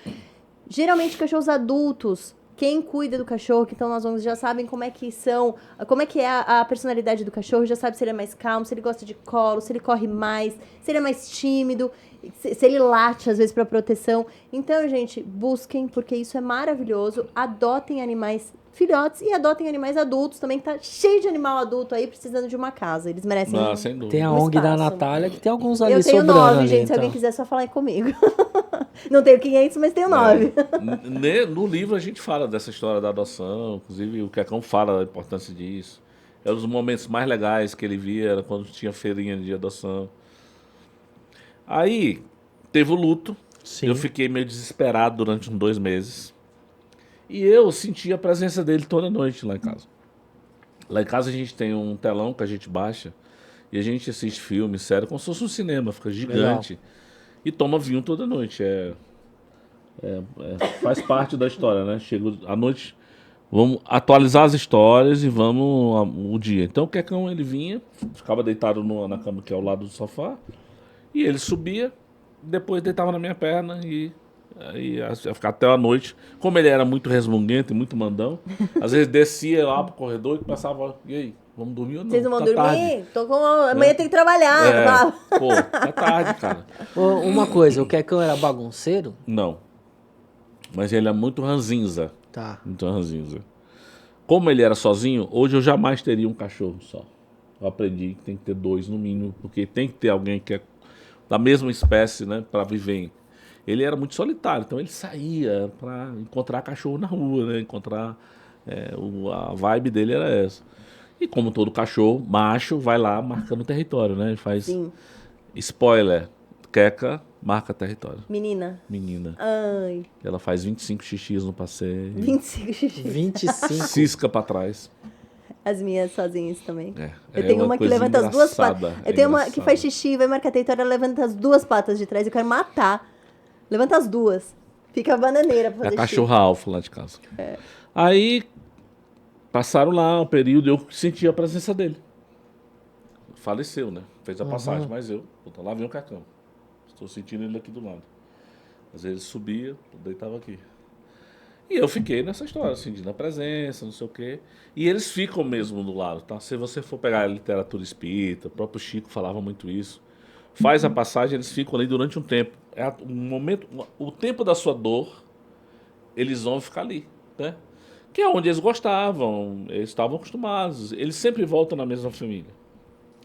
Geralmente, cachorros adultos, quem cuida do cachorro, que estão nas ONGs, já sabem como é que são, como é que é a personalidade do cachorro, já sabe se ele é mais calmo, se ele gosta de colo, se ele corre mais, se ele é mais tímido, se ele late, às vezes, para proteção. Então, gente, busquem, porque isso é maravilhoso. Adotem animais filhotes e adotem animais adultos também, que tá cheio de animal adulto aí precisando de uma casa. Eles merecem Sem dúvida. Tem a um ONG da espaço. Natália, que tem alguns ali Eu tenho sobrando 9, ali, gente. Se então. alguém quiser, é só falar comigo. Não tenho 500, mas tenho 9. No livro a gente fala dessa história da adoção, inclusive o Quecão fala da importância disso. É um dos momentos mais legais que ele via, era quando tinha feirinha de adoção. Aí, teve o luto. Sim. Eu fiquei meio desesperado durante uns 2 meses. E eu senti a presença dele toda noite lá em casa. Lá em casa a gente tem um telão que a gente baixa e a gente assiste filme, série, como se fosse um cinema, fica gigante. Legal. E toma vinho toda noite. Faz parte da história, né? Chega à noite, vamos atualizar as histórias e vamos o dia. Então o Quecão, ele vinha, ficava deitado na cama que é ao lado do sofá, e ele subia, depois deitava na minha perna e aí ia ficar até a noite. Como ele era muito resmunguento e muito mandão, às vezes descia lá pro corredor e começava, e aí, vamos dormir ou não? Vocês não vão Tá dormir? tarde. Tô com... Amanhã tem que trabalhar. Pô, tá tarde, cara. Uma coisa, o Quecão era bagunceiro? Não. Mas ele é muito ranzinza. Tá. Muito ranzinza. Como ele era sozinho, hoje eu jamais teria um cachorro só. Eu aprendi que tem que ter 2 no mínimo, porque tem que ter alguém que é da mesma espécie, né, para viver. Ele era muito solitário, então ele saía para encontrar cachorro na rua, né, encontrar... a vibe dele era essa. E como todo cachorro, macho, vai lá marcando território, né? Ele faz... Sim. Spoiler, Queca marca território. Menina. Ai. Ela faz 25 xixis no passeio. 25 xixi. 25. Cisca pra trás. As minhas sozinhas também. É Eu tenho uma que levanta as 2 patas. engraçada, Eu tenho uma que engraçado. faz xixi, vai marcar território, ela levanta as 2 patas de trás. Eu quero matar. Levanta as 2. Fica a bananeira pra É a fazer cachorra alfa lá de casa. Aí, passaram lá um período, eu senti a presença dele. Faleceu, né? Fez a passagem, mas eu, puta, lá vem o Cacão. Estou sentindo ele aqui do lado. Às vezes ele subia, eu deitava aqui. E eu fiquei nessa história, sentindo a presença, não sei o quê. E eles ficam mesmo do lado, tá? Se você for pegar a literatura espírita, o próprio Chico falava muito isso. Faz a passagem, eles ficam ali durante um tempo. É um momento, o tempo da sua dor, eles vão ficar ali, né? Que é onde eles gostavam, eles estavam acostumados. Eles sempre voltam na mesma família,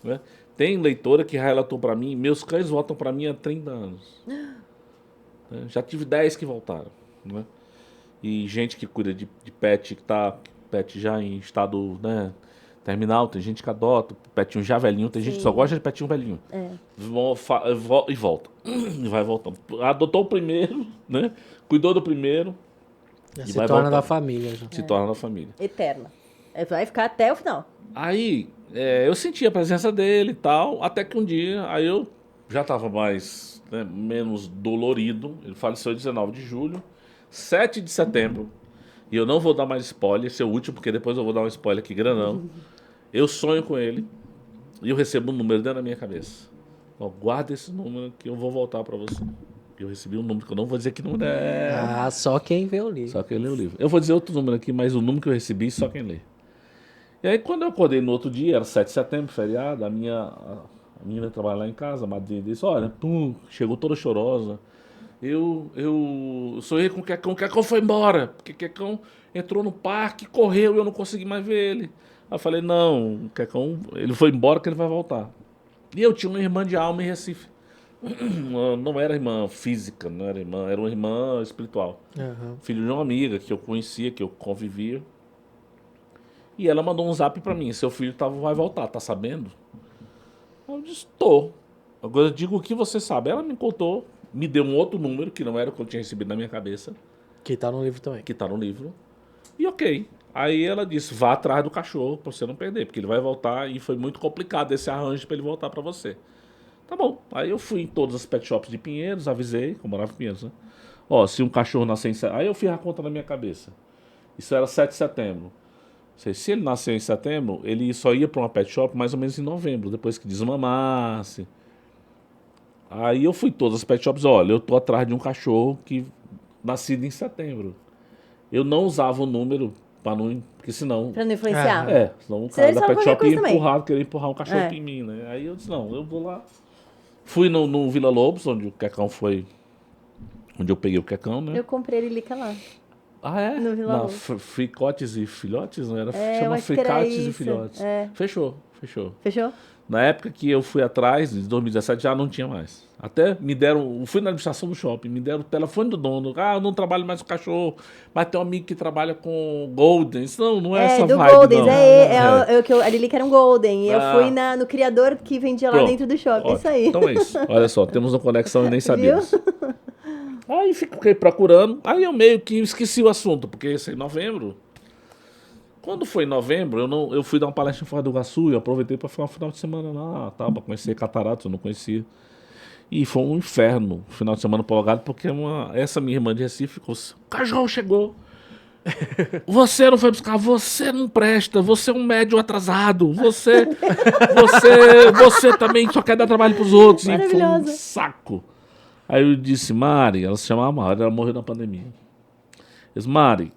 né? Tem leitora que relatou para mim, meus cães voltam para mim há 30 anos. Já tive 10 que voltaram, né? E gente que cuida de pet, que tá pet já em estado, né, terminal, tem gente que adota, petinho já velhinho, tem gente que só gosta de petinho velhinho. E volta. E vai voltando. Adotou o primeiro, né? Cuidou do primeiro. Já E se vai torna voltar. da família. Já. Se torna da família. Eterna. Vai ficar até o final. Aí, eu senti a presença dele e tal, até que um dia, aí eu já estava mais, né, menos dolorido. Ele faleceu em 19 de julho, 7 de setembro, e eu não vou dar mais spoiler, esse é o último, porque depois eu vou dar um spoiler aqui grandão. Eu sonho com ele e eu recebo um número dentro da minha cabeça. Ó, guarda esse número que eu vou voltar para você. Eu recebi um número que eu não vou dizer que número é. Ah, só quem vê o livro. Só quem lê o livro. Eu vou dizer outro número aqui, mas o número que eu recebi, só quem lê. E aí, quando eu acordei no outro dia, era 7 de setembro, feriado, a menina trabalha lá em casa, a madrinha disse, olha, chegou toda chorosa. Eu sonhei com o Quecão foi embora, porque o Quecão entrou no parque, correu e eu não consegui mais ver ele. Aí eu falei, não, o Quecão, ele foi embora que ele vai voltar. E eu tinha uma irmã de alma em Recife. Não era irmã física, não era irmã, era uma irmã espiritual. Uhum. Filho de uma amiga que eu conhecia, que eu convivia. E ela mandou um zap pra mim, seu filho vai voltar, tá sabendo? Eu disse, tô. Agora eu digo o que você sabe. Ela me contou, me deu um outro número, que não era o que eu tinha recebido na minha cabeça, Que tá no livro também. que tá no livro. E ok. Aí ela disse, vá atrás do cachorro pra você não perder, porque ele vai voltar e foi muito complicado esse arranjo pra ele voltar pra você. Tá bom. Aí eu fui em todas as pet shops de Pinheiros, avisei, que eu morava em Pinheiros, né? Ó, se um cachorro nascer em setembro... Aí eu fiz a conta na minha cabeça. Isso era 7 de setembro. Se ele nasceu em setembro, ele só ia para uma pet shop mais ou menos em novembro, depois que desmamasse. Aí eu fui em todas as pet shops, olha, eu tô atrás de um cachorro que nascido em setembro. Eu não usava o número para não... Porque senão... Pra não influenciar. Senão o Você cara da sabe pet qualquer shop ia coisa também. querer empurrar um cachorro em mim, né? Aí eu disse, não, eu vou lá. Fui no Vila Lobos, onde o Quecão foi... Onde eu peguei o Quecão, né? Eu comprei Lilica lá. Ah, é? No Vila Na Lobos. Fricotes e Filhotes, não era? É, eu Chama acho que era Fricates e isso. Filhotes. É. Fechou. Fechou? Na época que eu fui atrás, em 2017, já não tinha mais. Até me deram, fui na administração do shopping, me deram o telefone do dono. Ah, eu não trabalho mais com cachorro, mas tem um amigo que trabalha com Golden. Não é essa do vibe, Golden. não. A Lilica era um Golden. E eu fui no criador que vendia lá Pronto. dentro do shopping. Ótimo. Isso aí. Então é isso. Olha só, temos uma conexão e nem sabíamos. Viu? Aí fiquei procurando, aí eu meio que esqueci o assunto, porque isso é em novembro. Quando foi em novembro, eu fui dar uma palestra em Foz do Iguaçu e eu aproveitei para ficar um final de semana lá, tá, para conhecer cataratas, eu não conhecia. E foi um inferno, final de semana prolongado, porque essa minha irmã de Recife ficou assim, o cachorro chegou. Você não foi buscar, você não presta, você é um médium atrasado, você também só quer dar trabalho pros outros. E foi um Maravilhosa. saco. Aí eu disse, Mari, ela se chamava Mari, ela morreu na pandemia. Eu disse, Mari,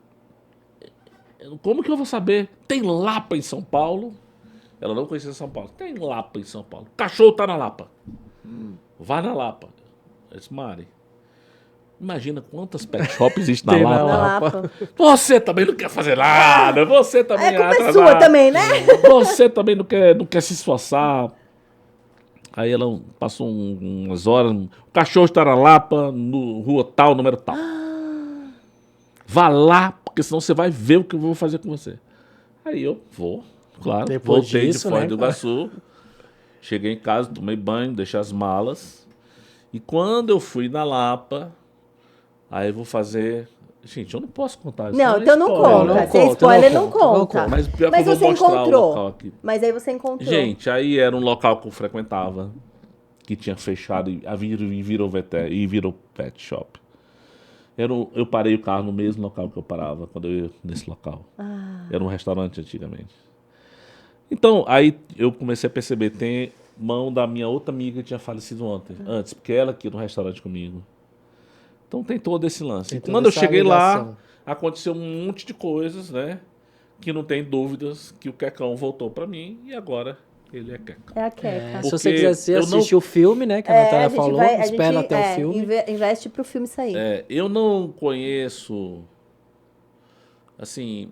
como que eu vou saber? Tem Lapa em São Paulo? Ela não conhecia São Paulo. Tem Lapa em São Paulo. Cachorro tá na Lapa. Vai na Lapa. Eu disse, Mari, imagina quantas pet shops existem Tem na na Lapa. Na Lapa. Lapa. Você também não quer fazer nada. Você também A culpa é atrasado. sua também, né? Você também não quer se esforçar. Aí ela passou umas horas. O cachorro está na Lapa, no rua tal, número tal. Vá lá, porque senão você vai ver o que eu vou fazer com você. Aí eu vou, claro. Depois Voltei disso, de Foz né, do cara? Iguaçu. Cheguei em casa, tomei banho, deixei as malas. E quando eu fui na Lapa, aí eu vou fazer... Gente, eu não posso contar isso. Não, é então não spoiler. conta. Não Se é conta, spoiler, não não conta, não conta. conta. Mas pior que Mas eu vou você mostrar o encontrou. local aqui. Mas aí você encontrou. Gente, aí era um local que eu frequentava, que tinha fechado e virou pet shop. Eu parei o carro no mesmo local que eu parava quando eu ia nesse local. Era um restaurante antigamente. Então, aí eu comecei a perceber, tem mão da minha outra amiga que tinha falecido antes, porque ela aqui no restaurante comigo. Então tem todo esse lance. Tem E toda quando eu essa cheguei lá, ligação. aconteceu um monte de coisas, né? Que não tem dúvidas que o Quecão voltou pra mim e agora ele é Quecão. É a Queca. É, Porque se você quiser eu assistir o filme, né, que a Natália falou, espera até o filme. Investe pro filme sair. Eu não conheço, assim,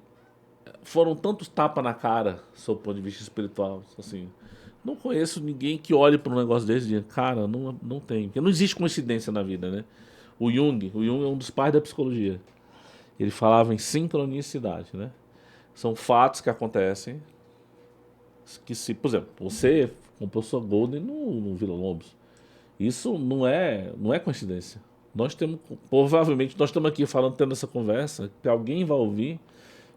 foram tantos tapas na cara, sob o ponto de vista espiritual, assim, não conheço ninguém que olhe para um negócio desse e diga, cara, não tem, porque não existe coincidência na vida, né? O Jung é um dos pais da psicologia, ele falava em sincronicidade, né? São fatos que acontecem, que se, por exemplo, você comprou sua Golden no Vila Lobos, isso não é coincidência. Provavelmente, nós estamos aqui falando, tendo essa conversa, que alguém vai ouvir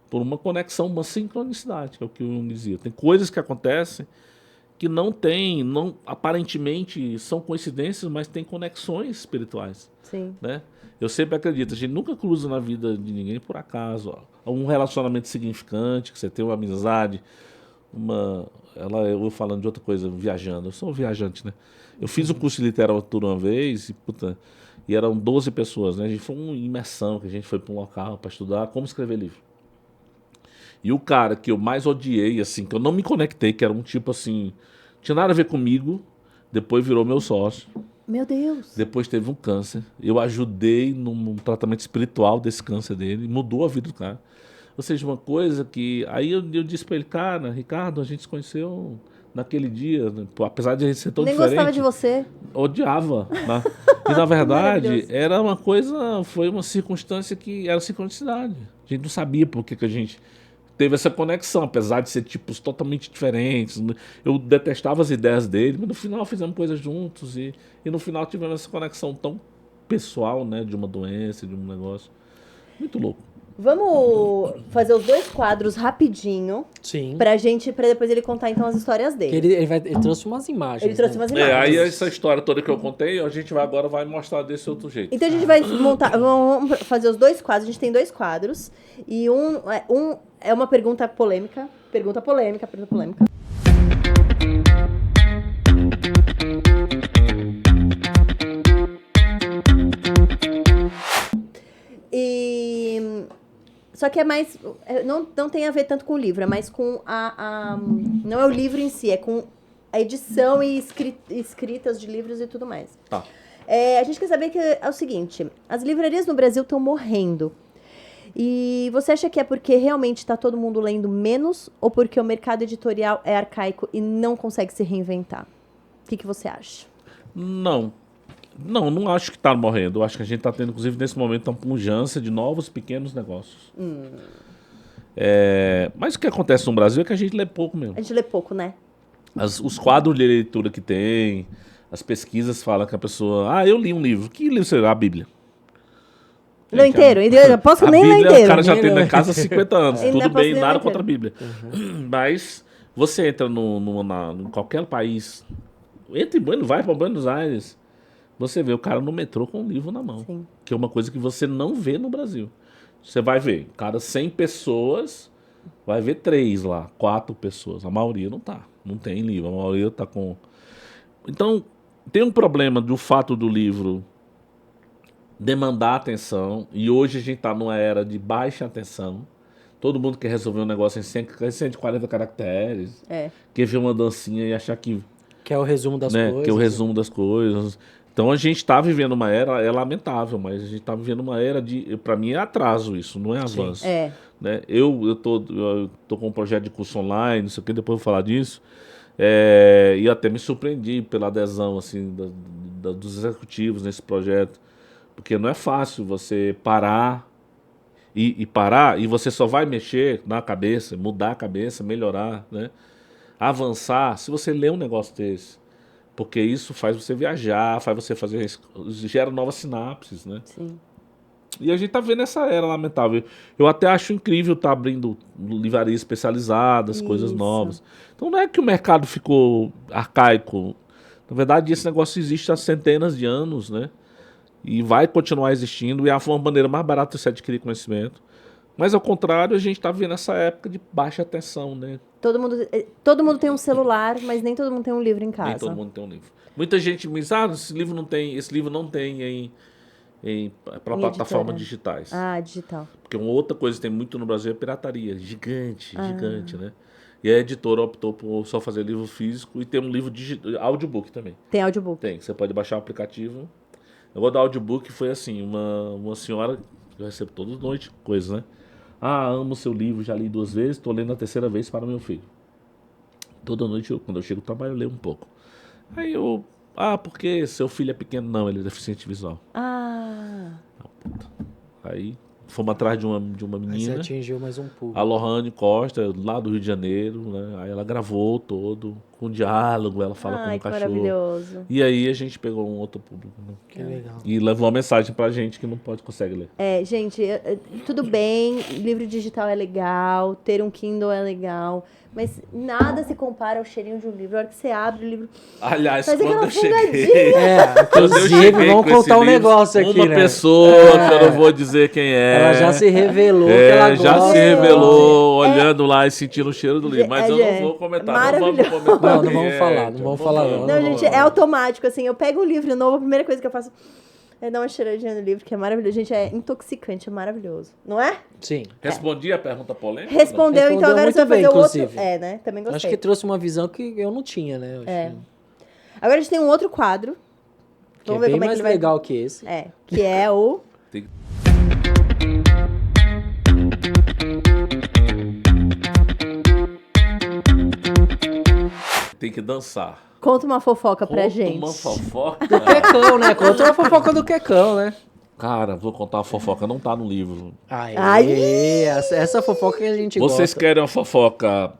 por uma conexão, uma sincronicidade, que é o que o Jung dizia. Tem coisas que acontecem que aparentemente são coincidências, mas tem conexões espirituais, Sim. né? Eu sempre acredito, a gente nunca cruza na vida de ninguém por acaso. Ó. Um relacionamento significante, que você tem uma amizade, eu falando de outra coisa, viajando. Eu sou um viajante, né? Eu fiz um curso de literatura uma vez e eram 12 pessoas, né? A gente foi uma imersão, que a gente foi para um local para estudar como escrever livro. E o cara que eu mais odiei, assim, que eu não me conectei, que era um tipo assim, tinha nada a ver comigo, depois virou meu sócio. Meu Deus. Depois teve um câncer. Eu ajudei num tratamento espiritual desse câncer dele, mudou a vida do cara. Ou seja, uma coisa que... Aí eu disse pra ele, cara, Ricardo, a gente se conheceu naquele dia, né? Apesar de a gente ser tão Nem diferente. gostava de você. Odiava. Né? E na verdade, Maravilhoso. era uma coisa, foi uma circunstância que era sincronicidade. A gente não sabia por que a gente teve essa conexão, apesar de ser tipos totalmente diferentes. Eu detestava as ideias dele, mas no final fizemos coisas juntos e no final tivemos essa conexão tão pessoal, né, de uma doença, de um negócio. Muito louco. Vamos fazer os 2 quadros rapidinho Sim. pra depois ele contar então as histórias Que dele. ele trouxe umas imagens. Ele trouxe né? umas imagens. Aí essa história toda que eu contei, a gente agora vai mostrar desse outro jeito. Então a gente vai vamos fazer os 2 quadros. A gente tem 2 quadros. E um é uma pergunta polêmica. Pergunta polêmica. E... Só que é mais... Não tem a ver tanto com o livro, é mais com não é o livro em si, é com a edição e escritas de livros e tudo mais. Tá. A gente quer saber que é o seguinte, as livrarias no Brasil estão morrendo. E você acha que é porque realmente está todo mundo lendo menos ou porque o mercado editorial é arcaico e não consegue se reinventar? O que você acha? Não acho que está morrendo. Eu acho que a gente está tendo, inclusive, nesse momento, uma pujança de novos pequenos negócios. Mas o que acontece no Brasil é que a gente lê pouco mesmo. A gente lê pouco, né? Os quadros de leitura que tem, as pesquisas falam que a pessoa... eu li um livro. Que livro será? A Bíblia. Não inteiro. Eu posso nem ler Bíblia, inteiro. o cara já tem na casa há 50 anos. Ainda Tudo posso bem, nem nada ler contra a Bíblia. Mas você entra em qualquer país, vai para Buenos Aires, você vê o cara no metrô com um livro na mão. Sim. Que é uma coisa que você não vê no Brasil. Você vai ver, cada 100 pessoas, vai ver 3 lá, 4 pessoas. A maioria não tá. Não tem livro, a maioria tá com... Então, tem um problema do fato do livro demandar atenção, e hoje a gente está numa era de baixa atenção. Todo mundo quer resolver um negócio em 140 caracteres, quer ver uma dancinha e achar que... Que é o resumo das coisas. Que é o resumo das coisas. Então a gente está vivendo uma era, é lamentável, mas a gente está vivendo uma era de... Para mim é atraso isso, não é avanço. Né? Eu tô com um projeto de curso online, não sei o que, depois eu vou falar disso. E até me surpreendi pela adesão assim, dos executivos nesse projeto. Porque não é fácil você parar e você só vai mexer na cabeça, mudar a cabeça, melhorar, né? Avançar, se você lê um negócio desse. Porque isso faz você viajar, faz você gera novas sinapses, né? Sim. E a gente tá vendo essa era lamentável. Eu até acho incrível estar abrindo livrarias especializadas, coisas novas. Então não é que o mercado ficou arcaico. Na verdade, esse negócio existe há centenas de anos, né? E vai continuar existindo, e é a maneira mais barata de se adquirir conhecimento. Mas, ao contrário, a gente está vivendo essa época de baixa atenção, né? Todo mundo tem um celular, mas nem todo mundo tem um livro em casa. Nem todo mundo tem um livro. Muita gente me diz, esse livro não tem para plataformas digitais. Digital. Porque uma outra coisa que tem muito no Brasil é pirataria. Gigante, né? E a editora optou por só fazer livro físico e ter um livro audiobook também. Tem audiobook? Tem, você pode baixar o aplicativo. Eu vou dar audiobook, foi assim, uma senhora, que eu recebo toda noite, coisa, né? Amo seu livro, já li 2 vezes, estou lendo a 3ª vez para meu filho. Toda noite, quando eu chego do trabalho, eu leio um pouco. Aí eu, porque seu filho é pequeno? Não, ele é deficiente visual. Não, puta. Aí fomos atrás de uma menina. Aí você atingiu mais um público. A Lohane Costa, lá do Rio de Janeiro, né? Aí ela gravou todo, com diálogo, ela fala com o cachorro. Maravilhoso. E aí a gente pegou um outro público, né? Que legal. E levou uma mensagem pra gente que não consegue ler. Gente, tudo bem, livro digital é legal, ter um Kindle é legal, mas nada se compara ao cheirinho de um livro. A hora que você abre o livro, Aliás, faz quando aquela eu cheguei... Inclusive, vamos contar um negócio aqui, Uma né? pessoa, que eu não vou dizer quem é. Ela já se revelou que ela gosta. Já se revelou, olhando lá e sentindo o cheiro do livro. Mas eu não vou comentar, não vamos comentar. Não vamos falar, não vamos falar não. Não, gente, é automático, assim, eu pego um livro novo, a primeira coisa que eu faço é dar uma cheiradinha no livro, que é maravilhoso. Gente, é intoxicante, é maravilhoso. Não é? Sim. Respondi a pergunta polêmica? Respondeu, então agora você vai fazer bem, o outro. inclusive. Né? Também gostei. Acho que trouxe uma visão que eu não tinha, né? Eu acho Agora a gente tem um outro quadro. que é bem mais legal que esse. Que é o... Tem que dançar. Conta uma fofoca pra gente. Uma fofoca? Do Quecão, né? Conta uma fofoca do Quecão, né? Cara, vou contar uma fofoca, não tá no livro. Essa fofoca que a gente Vocês gosta. querem uma fofoca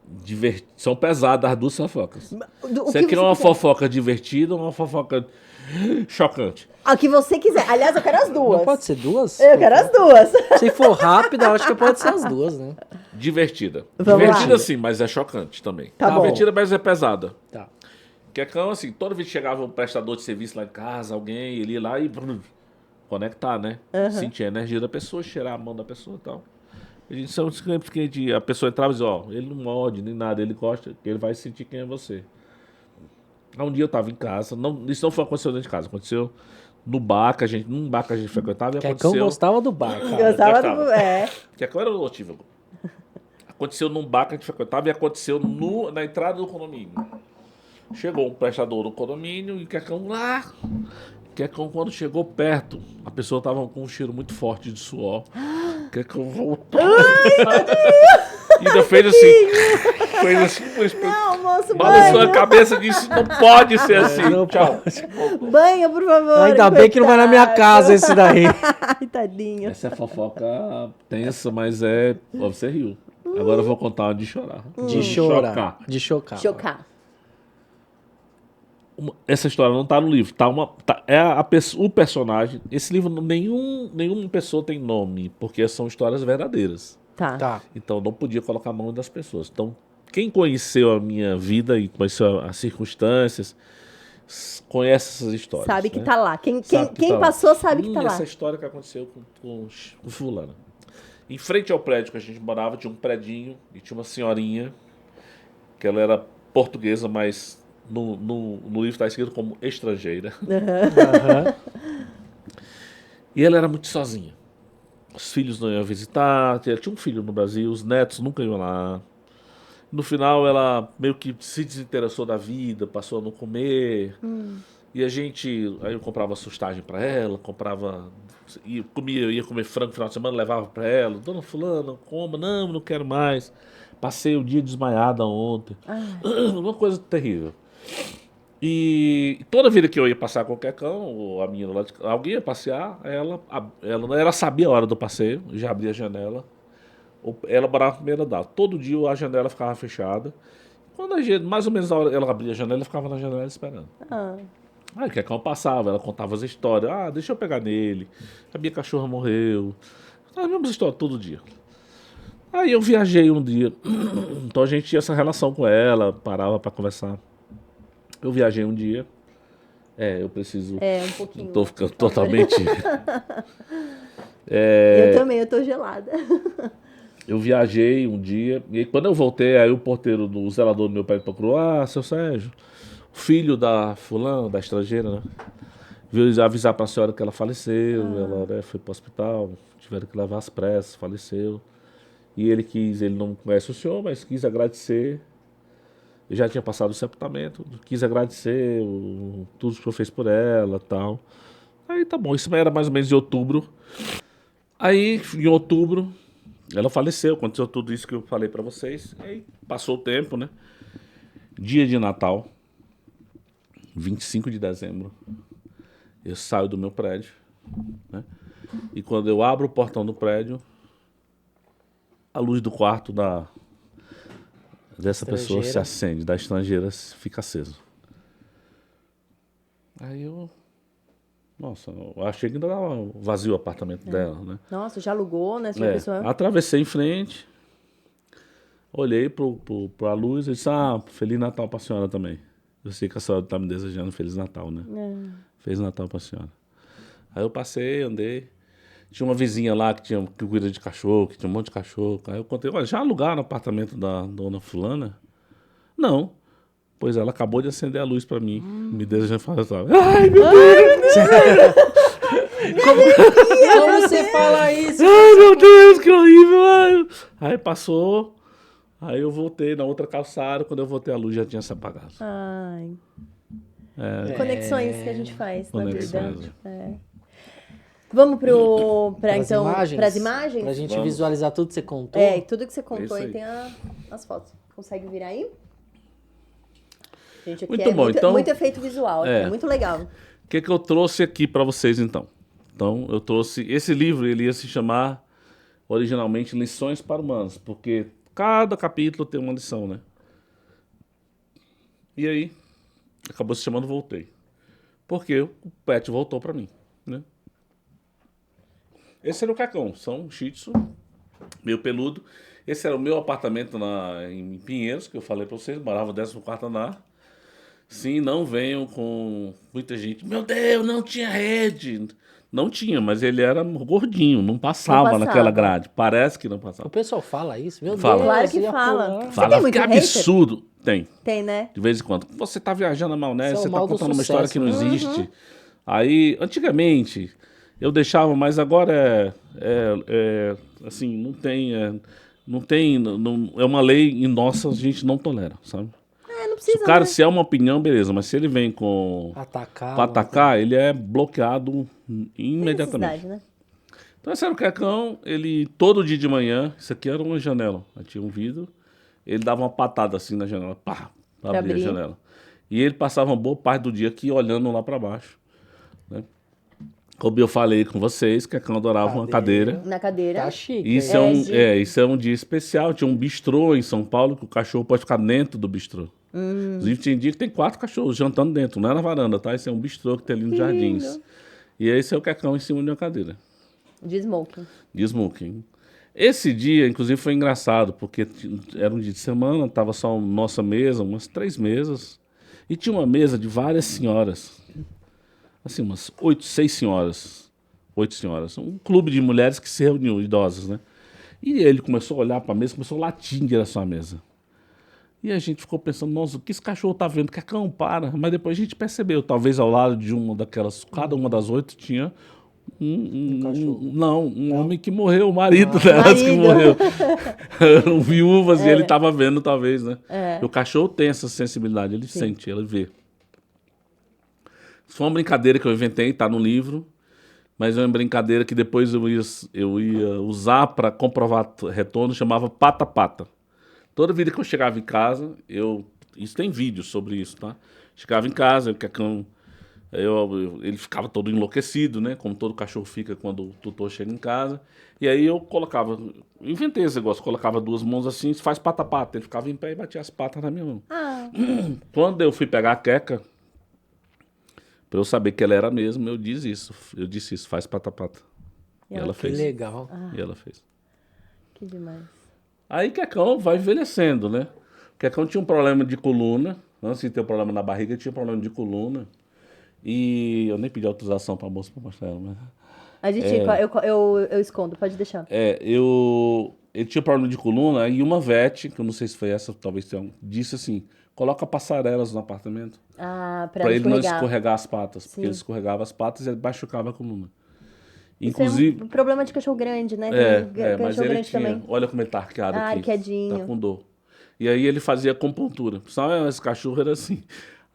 divertida? São pesadas as 2 fofocas. Você quer uma fofoca divertida ou uma fofoca Chocante. A que você quiser. Aliás, eu quero as duas. Não pode ser duas? Eu quero as duas. Se for rápida, eu acho que pode ser as duas, né? Divertida. Vamos Divertida lá. sim, mas é chocante também. Tá bom. Divertida, mas é pesada. Tá. Quecão, assim, toda vez que chegava um prestador de serviço lá em casa, alguém, ele ia lá e conectar, né? Sentir a energia da pessoa, cheirar a mão da pessoa e tal. A gente sempre que a pessoa entrava e dizia, ó, ele não morde nem nada, ele gosta, ele vai sentir quem é você. Aí um dia eu tava em casa, isso não foi aconteceu dentro de casa, aconteceu num bar que a gente frequentava e Quecão aconteceu... gostava do bar, cara. Gostava do... gostava. É. Quecão era notívago. Aconteceu num bar que a gente frequentava e aconteceu na entrada do condomínio. Chegou um prestador do condomínio e Quecão lá. Quecão, quando chegou perto, a pessoa tava com um cheiro muito forte de suor. Quecão voltou. E ainda fez assim, Não, moço, balançou a banho. cabeça e disse, não pode ser assim. não Tchau. Banho, por favor. Ainda bem que não vai na minha casa esse daí. Ai, tadinho. Essa é fofoca tensa, mas ó, você riu. Agora eu vou contar uma de chorar. De chorar. De chocar. Chocar. Essa história não tá no livro, o personagem. Esse livro nenhuma pessoa tem nome, porque são histórias verdadeiras. Tá. Então não podia colocar a mão das pessoas. Então, quem conheceu a minha vida e conheceu as circunstâncias, conhece essas histórias. Sabe que né? tá lá. Quem Sabe que tá lá. passou sabe que tá lá. Essa história que aconteceu com fulano. Em frente ao prédio que a gente morava, tinha um predinho e tinha uma senhorinha, que ela era portuguesa, mas no livro está escrito como estrangeira. Aham. E ela era muito sozinha. Os filhos não iam visitar, ela tinha um filho no Brasil, os netos nunca iam lá. No final, ela meio que se desinteressou da vida, passou a não comer. E aí eu comprava sustagem para ela, ia comer frango no final de semana, levava para ela. Dona Fulana, coma. Não quero mais. Passei o dia desmaiada ontem. Uma coisa terrível. E toda vida que eu ia passar com o Quecão, ou a menina lá, alguém ia passear, ela sabia a hora do passeio, já abria a janela. Ela morava na primeira andar. Todo dia a janela ficava fechada. Quando mais ou menos a hora ela abria a janela, eu ficava na janela esperando. Aí o Quecão passava, ela contava as histórias. Deixa eu pegar nele. A minha cachorra morreu. As mesmas histórias todo dia. Aí eu viajei um dia. Então a gente tinha essa relação com ela, parava para conversar. Eu viajei um dia. Eu preciso. Um pouquinho. Tô ficando totalmente. Eu também, eu tô gelada. Eu viajei um dia. E aí, quando eu voltei, aí o porteiro do zelador do meu prédio procurou. Seu Sérgio, o filho da fulana, da estrangeira, né? Veio avisar pra senhora que ela faleceu. Ela foi pro hospital. Tiveram que levar às pressas, faleceu. E ele não conhece o senhor, mas quis agradecer. Eu já tinha passado o sepultamento, quis agradecer tudo que o senhor fez por ela e tal. Aí tá bom, isso era mais ou menos em outubro. Aí, em outubro, ela faleceu, aconteceu tudo isso que eu falei pra vocês. Aí passou o tempo, né? Dia de Natal, 25 de dezembro, eu saio do meu prédio, né? E quando eu abro o portão do prédio, a luz do quarto dessa pessoa se acende, da estrangeira fica acesa. Aí eu achei que ainda estava vazio o apartamento dela, né? Nossa, já alugou, né? Sua pessoa... Atravessei em frente, olhei pra luz e disse, Feliz Natal pra senhora também. Eu sei que a senhora tá me desejando Feliz Natal, né? Feliz Natal pra senhora. Aí eu passei, andei. Tinha uma vizinha lá que cuida de cachorro, que tinha um monte de cachorro. Aí eu contei, já alugaram o apartamento da dona fulana? Não. Pois ela acabou de acender a luz pra mim, me desejando falar. Ai, meu Deus! Como você fala isso? Ai, meu Deus, que horrível! Aí passou, aí eu voltei na outra calçada, quando eu voltei a luz já tinha se apagado. Ai. Conexões que a gente faz na vida. Vamos pras imagens? Pra gente Vamos. visualizar tudo que você contou. E tudo que você contou Isso e aí. tem as fotos. Consegue virar aí? Gente, aqui Muito bom, então- muito efeito visual, aqui, é muito legal. O que eu trouxe aqui pra vocês, então? Então, eu trouxe... Esse livro, ele ia se chamar, originalmente, Lições para Humanos, porque cada capítulo tem uma lição, né? E aí, acabou se chamando Voltei. porque o pet voltou para mim, né? Esse era o Cacão, são um Shih Tzu, meio peludo. Esse era o meu apartamento em Pinheiros, que eu falei para vocês, morava no 14º andar. Sim, não venham com muita gente. Meu Deus, não tinha rede. Não tinha, mas ele era gordinho, não passava naquela grade. Parece que não O passava. pessoal fala isso? Meu Fala. Deus. Claro que ia fala. pular. Você Fala tem muito que hater? absurdo. Tem, Tem, né? de vez em quando. Você tá viajando na maionese, Isso é o você tá mal do contando uma história que não sucesso, né? existe. Aí, antigamente, eu deixava, mas agora assim, não tem, é uma lei e nossa, a gente não tolera, sabe? Não Se precisa, o cara, né? se é uma opinião, beleza, mas se ele vem pra Atacar. atacar, ele é bloqueado Tem imediatamente. necessidade, né? Então, esse era o Cacão, ele, todo dia de manhã, isso aqui era uma janela, aí tinha um vidro, ele dava uma patada assim na janela, pá, pra abrir a abrir. janela. E ele passava uma boa parte do dia aqui olhando lá pra baixo, né? Como eu falei com vocês, que Cacão adorava uma cadeira. Na cadeira. Tá chique. Isso É, é um dia especial. Tinha um bistrô em São Paulo que o cachorro pode ficar dentro do bistrô. Inclusive, tem dia que tem 4 cachorros jantando dentro, não é na varanda, tá? Esse é um bistrô que tem ali nos Que jardins. lindo. E esse é o Cacão em cima de uma cadeira, De smoking. de smoking. Esse dia, inclusive, foi engraçado, porque era um dia de semana, tava só nossa mesa, umas 3 mesas, e tinha uma mesa de várias senhoras. Assim, umas 6 senhoras. 8 senhoras. Um clube de mulheres que se reuniu, idosas, né? E ele começou a olhar para a mesa, começou a latir em direção à mesa. E a gente ficou pensando, nossa, o que esse cachorro tá vendo? Cacão, para. Mas depois a gente percebeu, talvez ao lado de uma daquelas, cada uma das 8 tinha um homem que morreu, o marido delas que morreu. Eram viúvas e ele tava vendo, talvez, né? E o cachorro tem essa sensibilidade, ele sente, ele vê. Isso foi uma brincadeira que eu inventei, tá no livro, mas é uma brincadeira que depois eu ia usar para comprovar retorno, chamava pata-pata. Toda vida que eu chegava em casa, isso tem vídeo sobre isso, tá? Chegava em casa, ele ficava todo enlouquecido, né? Como todo cachorro fica quando o tutor chega em casa. E aí eu inventei esse negócio, colocava 2 mãos assim, faz pata-pata. Ele ficava em pé e batia as patas na minha mão. Quando eu fui pegar a Queca, para eu saber que ela era mesmo, eu disse isso, faz pata-pata. E ela Que fez. legal. E ela fez. Que demais. Aí Quecão vai envelhecendo, né? Quecão tinha um problema de coluna, antes de ter um problema na barriga, tinha um problema de coluna. E eu nem pedi autorização para a moça para mostrar ela, mas... A gente, eu escondo, pode deixar. Ele tinha problema de coluna e uma vet, que eu não sei se foi essa, talvez tenha, disse assim, coloca passarelas no apartamento. Pra Ele não escorregar as patas, porque Sim. ele escorregava as patas e ele machucava a coluna. Isso Inclusive, é um problema de cachorro grande, né? Tem mas cachorro ele grande tinha, também. olha como ele tá arqueado aqui. Arqueadinho. Tá com dor. E aí ele fazia acupuntura. Só esse cachorro era assim.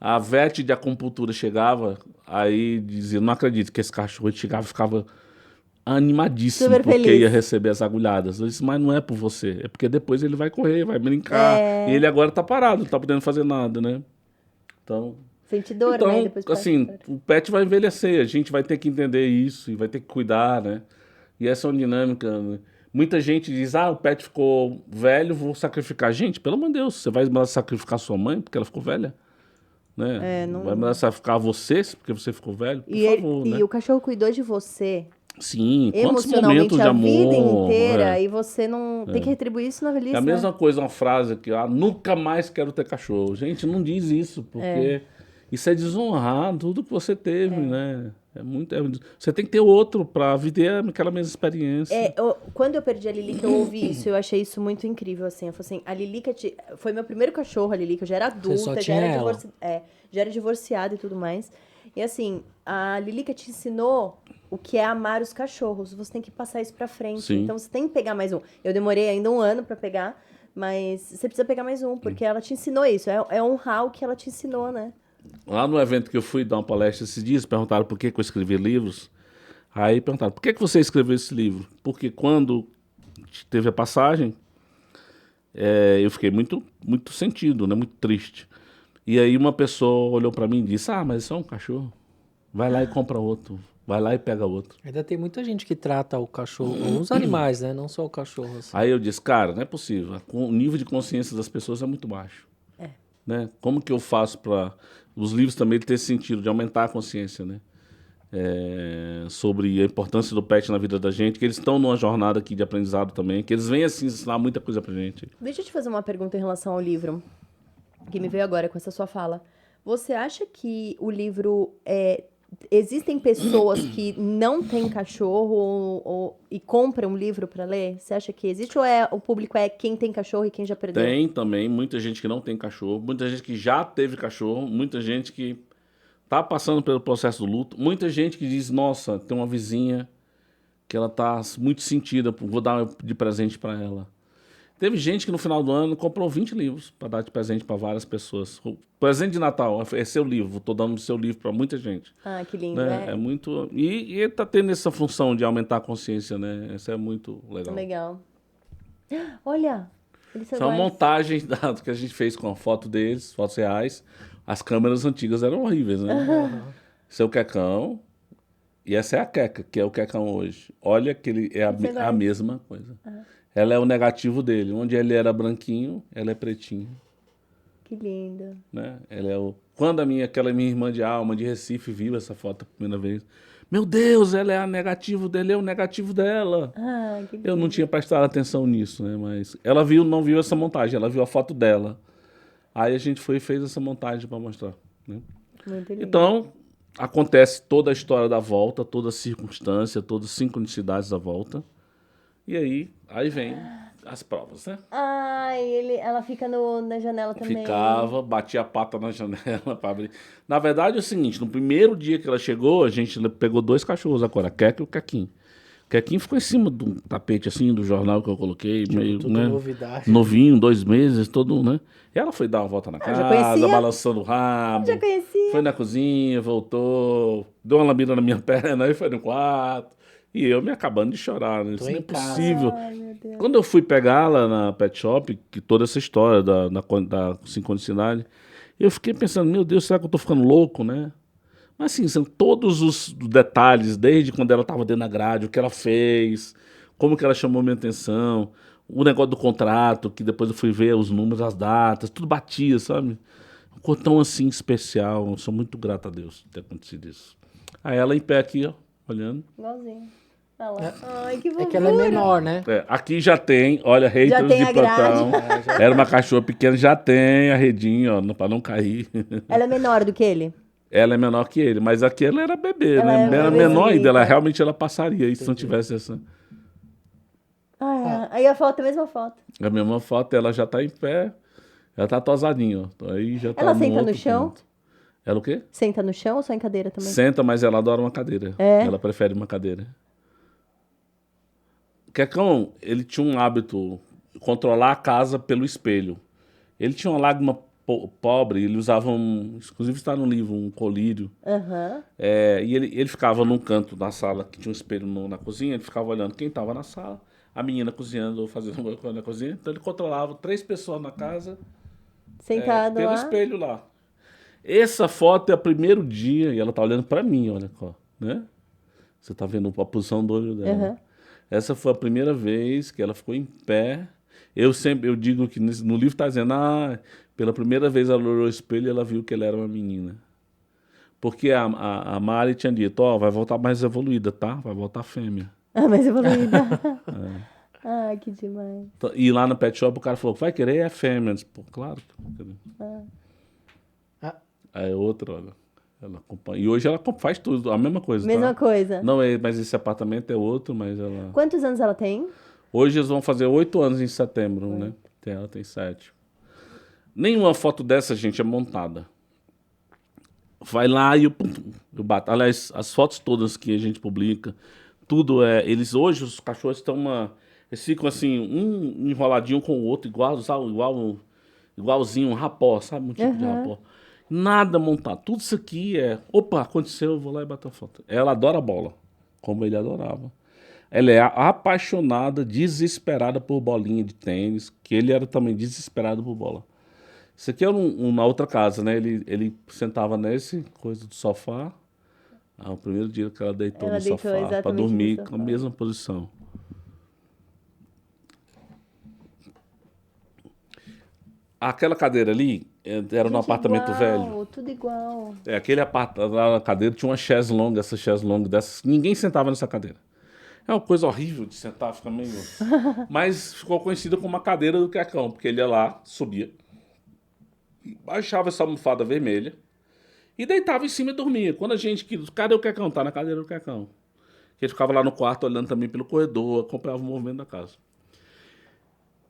A vet de acupuntura chegava, aí dizia, não acredito que esse cachorro chegava e ficava animadíssimo, Super porque feliz. ia receber as agulhadas. Eu disse, mas não é por você, é porque depois ele vai correr, vai brincar. E ele agora tá parado, não tá podendo fazer nada, né? Então, Sente dor, né? Depois assim, o pet vai envelhecer, a gente vai ter que entender isso e vai ter que cuidar, né? E essa é uma dinâmica, né? Muita gente diz, o pet ficou velho, vou sacrificar. Gente, pelo amor de Deus, você vai mandar sacrificar sua mãe porque ela ficou velha? Né? Vai mandar sacrificar você porque você ficou velho? Por favor, né? E o cachorro cuidou de você Sim, quantos emocionalmente momentos de a amor. vida inteira e você não tem que retribuir isso na velhice, É a né? mesma coisa, uma frase que nunca mais quero ter cachorro. Gente, não diz isso, porque isso é desonrar tudo que você teve, né? Você tem que ter outro para viver aquela mesma experiência. Quando eu perdi a Lilica, eu ouvi isso, eu achei isso muito incrível, assim. Eu falei assim, a Lilica foi meu primeiro cachorro, a Lilica, eu já era adulta, só já tinha era, ela. já era divorciada e tudo mais. E assim, a Lilica te ensinou o que é amar os cachorros. Você tem que passar isso pra frente. Sim. Então você tem que pegar mais um. Eu demorei ainda 1 ano pra pegar, mas você precisa pegar mais um, porque ela te ensinou isso. É honrar o que ela te ensinou, né? Lá no evento que eu fui dar uma palestra esses dias, perguntaram por que eu escrevi livros. Aí perguntaram, por que você escreveu esse livro? Porque quando teve a passagem, eu fiquei muito, muito sentido, né? Muito triste. E aí uma pessoa olhou para mim e disse, mas isso é um cachorro. Vai lá e compra outro. Vai lá e pega outro. Ainda tem muita gente que trata o cachorro, ou os animais, né? Não só o cachorro. Assim. Aí eu disse, cara, não é possível. O nível de consciência das pessoas é muito baixo. né? Como que eu faço para os livros também ter esse sentido de aumentar a consciência, né? Sobre a importância do pet na vida da gente, que eles estão numa jornada aqui de aprendizado também, que eles vêm assim ensinar muita coisa pra gente. Deixa eu te fazer uma pergunta em relação ao livro, que me veio agora com essa sua fala. Você acha que o livro existem pessoas que não têm cachorro e compram um livro para ler? Você acha que existe ou o público é quem tem cachorro e quem já perdeu? Tem também muita gente que não tem cachorro, muita gente que já teve cachorro, muita gente que tá passando pelo processo do luto, muita gente que diz, nossa, tem uma vizinha que ela tá muito sentida, vou dar de presente para ela. Teve gente que no final do ano comprou 20 livros para dar de presente para várias pessoas. O presente de Natal é seu livro, estou dando seu livro para muita gente. Ah, que lindo, Né? É muito... E ele tá tendo essa função de aumentar a consciência, né? Isso é muito legal. Legal. Olha, eles são São iguais. montagens que a gente fez com a foto deles, fotos reais. As câmeras antigas eram horríveis, né? Esse é o Quecão e essa é a Queca, que é o Quecão hoje. Olha que ele é a mesma coisa. Ela é o negativo dele. Onde ele era branquinho, ela é pretinho. Que lindo. Né? Ela é quando aquela minha irmã de alma de Recife viu essa foto a primeira vez, meu Deus, ela é o negativo dele, é o negativo dela. Ah, que lindo. Eu não tinha prestado atenção nisso, né? Mas ela não viu essa montagem, ela viu a foto dela. Aí a gente foi e fez essa montagem para mostrar. Né? Muito lindo. Então, acontece toda a história da volta, toda a circunstância, todas as sincronicidades da volta. E aí vem as provas, né? Ai, ela fica na janela também. Ficava, batia a pata na janela para abrir. Na verdade é o seguinte, no primeiro dia que ela chegou, a gente pegou 2 cachorros agora, a Queca e o Quequinho. O Quequinho ficou em cima do tapete, assim, do jornal que eu coloquei, meio, tudo né? novidade. Novinho, 2 meses, todo, né? E ela foi dar uma volta na já casa, conhecia? balançando o rabo. Já conhecia. Foi na cozinha, voltou, deu uma lambida na minha perna, aí foi no quarto. E eu me acabando de chorar, né? Isso não é possível. Ai, meu Deus. Quando eu fui pegá-la na pet shop, que toda essa história da sincronicidade, eu fiquei pensando, meu Deus, será que eu tô ficando louco, né? Mas assim, são todos os detalhes, desde quando ela estava dentro da grade, o que ela fez, como que ela chamou minha atenção, o negócio do contrato, que depois eu fui ver os números, as datas, tudo batia, sabe? Um cordão assim especial, eu sou muito grato a Deus por ter acontecido isso. Aí ela em pé aqui, ó, olhando. Igualzinho. Olha lá. Ai, que fofura. É que ela é menor, né? Aqui já tem, olha, haters tem de a grade. plantão. Era uma cachorra pequena, já tem a redinha, ó, pra não cair. Ela é menor do que ele? Ela é menor que ele, mas aqui ela era bebê, Ela né? é Era bebezinha. menor ainda, realmente ela passaria isso se não tivesse essa. Aí a foto é a mesma foto. A mesma foto, ela já tá em pé, ela tá tosadinha, ó. Aí já tá Ela num senta no outro chão? ponto. Ela o quê? Senta no chão ou só em cadeira também? Senta, mas ela adora uma cadeira. É? Ela prefere uma cadeira. Quecão, ele tinha um hábito, controlar a casa pelo espelho. Ele tinha uma lágrima pobre, ele usava inclusive está no livro, um colírio. Aham. E ele ficava num canto da sala, que tinha um espelho na cozinha, ele ficava olhando quem estava na sala, a menina cozinhando ou fazendo alguma coisa na cozinha. Então ele controlava 3 pessoas na casa, Sentado pelo lá. espelho lá. Essa foto é o primeiro dia, e ela tá olhando para mim, olha só, né? Você tá vendo a posição do olho dela. Aham. Essa foi a primeira vez que ela ficou em pé. Eu digo que no livro está dizendo, pela primeira vez ela olhou o espelho e ela viu que ela era uma menina. Porque a Mari tinha dito, vai voltar mais evoluída, tá? Vai voltar fêmea. Ah, mas evoluída. Ai, que demais. E lá no pet shop o cara falou, vai querer? É fêmea. Eu disse, pô, claro que eu vou querer. Aí outra, olha, ela acompanha. E hoje ela faz tudo, a mesma coisa, Mesma tá? coisa. Não, mas esse apartamento é outro, mas ela... Quantos anos ela tem? Hoje eles vão fazer 8 anos em setembro, né? Ela tem 7. Nenhuma foto dessa, gente, é montada. Vai lá e eu bato. Aliás, as fotos todas que a gente publica, tudo é... Hoje, os cachorros estão eles ficam assim, um enroladinho com o outro, igualzinho um rapó, sabe? Um tipo de rapó. Nada montado. Tudo isso aqui opa, aconteceu, eu vou lá e bato a foto. Ela adora bola, como ele adorava. Ela é apaixonada, desesperada por bolinha de tênis, que ele era também desesperado por bola. Isso aqui era na outra casa, né? Ele sentava nesse coisa do sofá. O primeiro dia que ela deitou no sofá para dormir com a mesma posição. Aquela cadeira ali Era num Gente, apartamento igual, velho. tudo igual. Aquele apartamento, lá na cadeira tinha uma chaise longue, essa chaise longue dessas. Ninguém sentava nessa cadeira. É uma coisa horrível de sentar, fica meio. Mas ficou conhecida como a cadeira do Quecão, porque ele ia lá, subia, baixava essa almofada vermelha e deitava em cima e dormia. Quando a gente. Cadê o Quecão? Tá na cadeira do Quecão. Ele ficava lá no quarto olhando também pelo corredor, acompanhava o movimento da casa.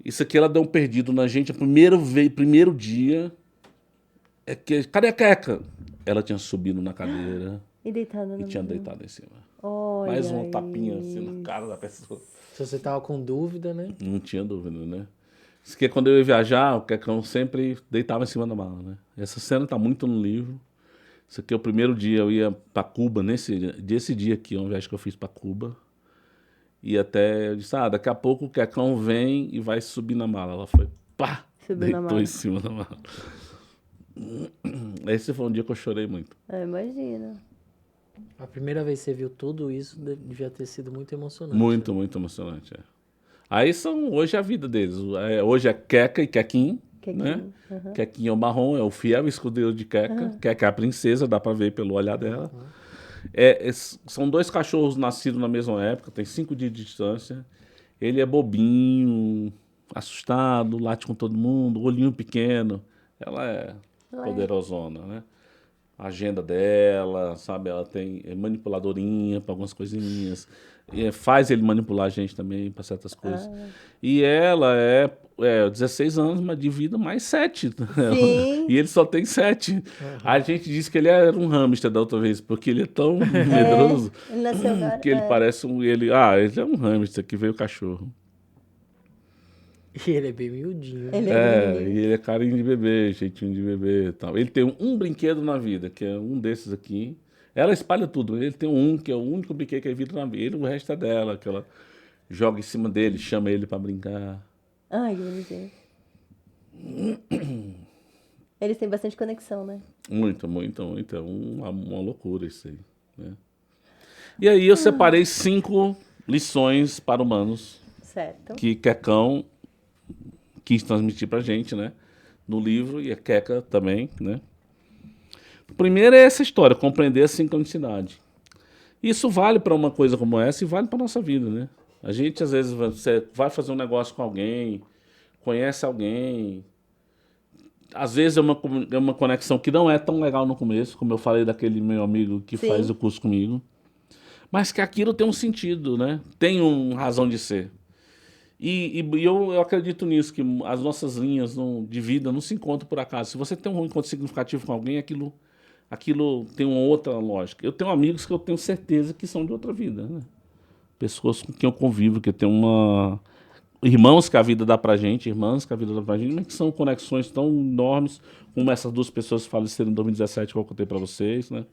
Isso aqui ela deu um perdido na gente. Primeiro dia. Cadê a Queca? Ela tinha subido na cadeira E deitada e na tinha mão. deitado em cima. Olha Mais uma tapinha assim isso. na cara da pessoa. Se você tava com dúvida, né? Não tinha dúvida, né? Isso que quando eu ia viajar, o Quecão sempre deitava em cima da mala, né? Essa cena tá muito no livro. Isso aqui é o primeiro dia, eu ia para Cuba, desse dia aqui, uma viagem que eu fiz para Cuba. E até, eu disse, daqui a pouco o Quecão vem e vai subir na mala. Ela foi, pá, Subiu na deitou mala. em cima da mala. Esse foi um dia que eu chorei muito. Imagina. A primeira vez que você viu tudo isso devia ter sido muito emocionante. Muito, muito emocionante, é. Aí hoje é a vida deles. Hoje é Queca e Quequinho, né? Uhum. Quequinho é o marrom, é o fiel escudeiro de Queca. Queca é a princesa, dá pra ver pelo olhar dela. São dois cachorros nascidos na mesma época, tem 5 dias de distância. Ele é bobinho, assustado, late com todo mundo, olhinho pequeno. Ela é poderosona, né? A agenda dela, sabe? Ela é manipuladorinha para algumas coisinhas. Faz ele manipular a gente também para certas coisas. E ela é 16 anos, mas de vida mais 7. Sim. E ele só tem 7. A gente disse que ele era um hamster da outra vez, porque ele é tão medroso Ele nasceu agora. que ele parece ele é um hamster que veio cachorro. E ele é bem miudinho. Ele E ele é carinho de bebê, jeitinho de bebê e tal. Ele tem um brinquedo na vida, que é um desses aqui. Ela espalha tudo. Ele tem um que é o único brinquedo que é vida na vida. O resto é dela, que ela joga em cima dele, chama ele pra brincar. Ai, que bonitinho. Eles têm bastante conexão, né? Muito, muito, muito. É uma loucura isso aí, né? E aí eu separei 5 lições para humanos Certo. que Quecão quis transmitir pra gente, né? No livro, e a Queca também, né? Primeiro é essa história, compreender a sincronicidade. Isso vale para uma coisa como essa e vale para nossa vida, né? A gente, às vezes, você vai fazer um negócio com alguém, conhece alguém. Às vezes é uma conexão que não é tão legal no começo, como eu falei daquele meu amigo que Sim. faz o curso comigo. Mas que aquilo tem um sentido, né? Tem uma razão de ser. E eu acredito nisso, que as nossas linhas de vida não se encontram por acaso. Se você tem um encontro significativo com alguém, aquilo tem uma outra lógica. Eu tenho amigos que eu tenho certeza que são de outra vida, né? Pessoas com quem eu convivo, que eu tenho irmãos que a vida dá pra gente, irmãs que a vida dá pra gente, mas que são conexões tão enormes, como essas 2 pessoas que faleceram em 2017, que eu contei pra vocês, né?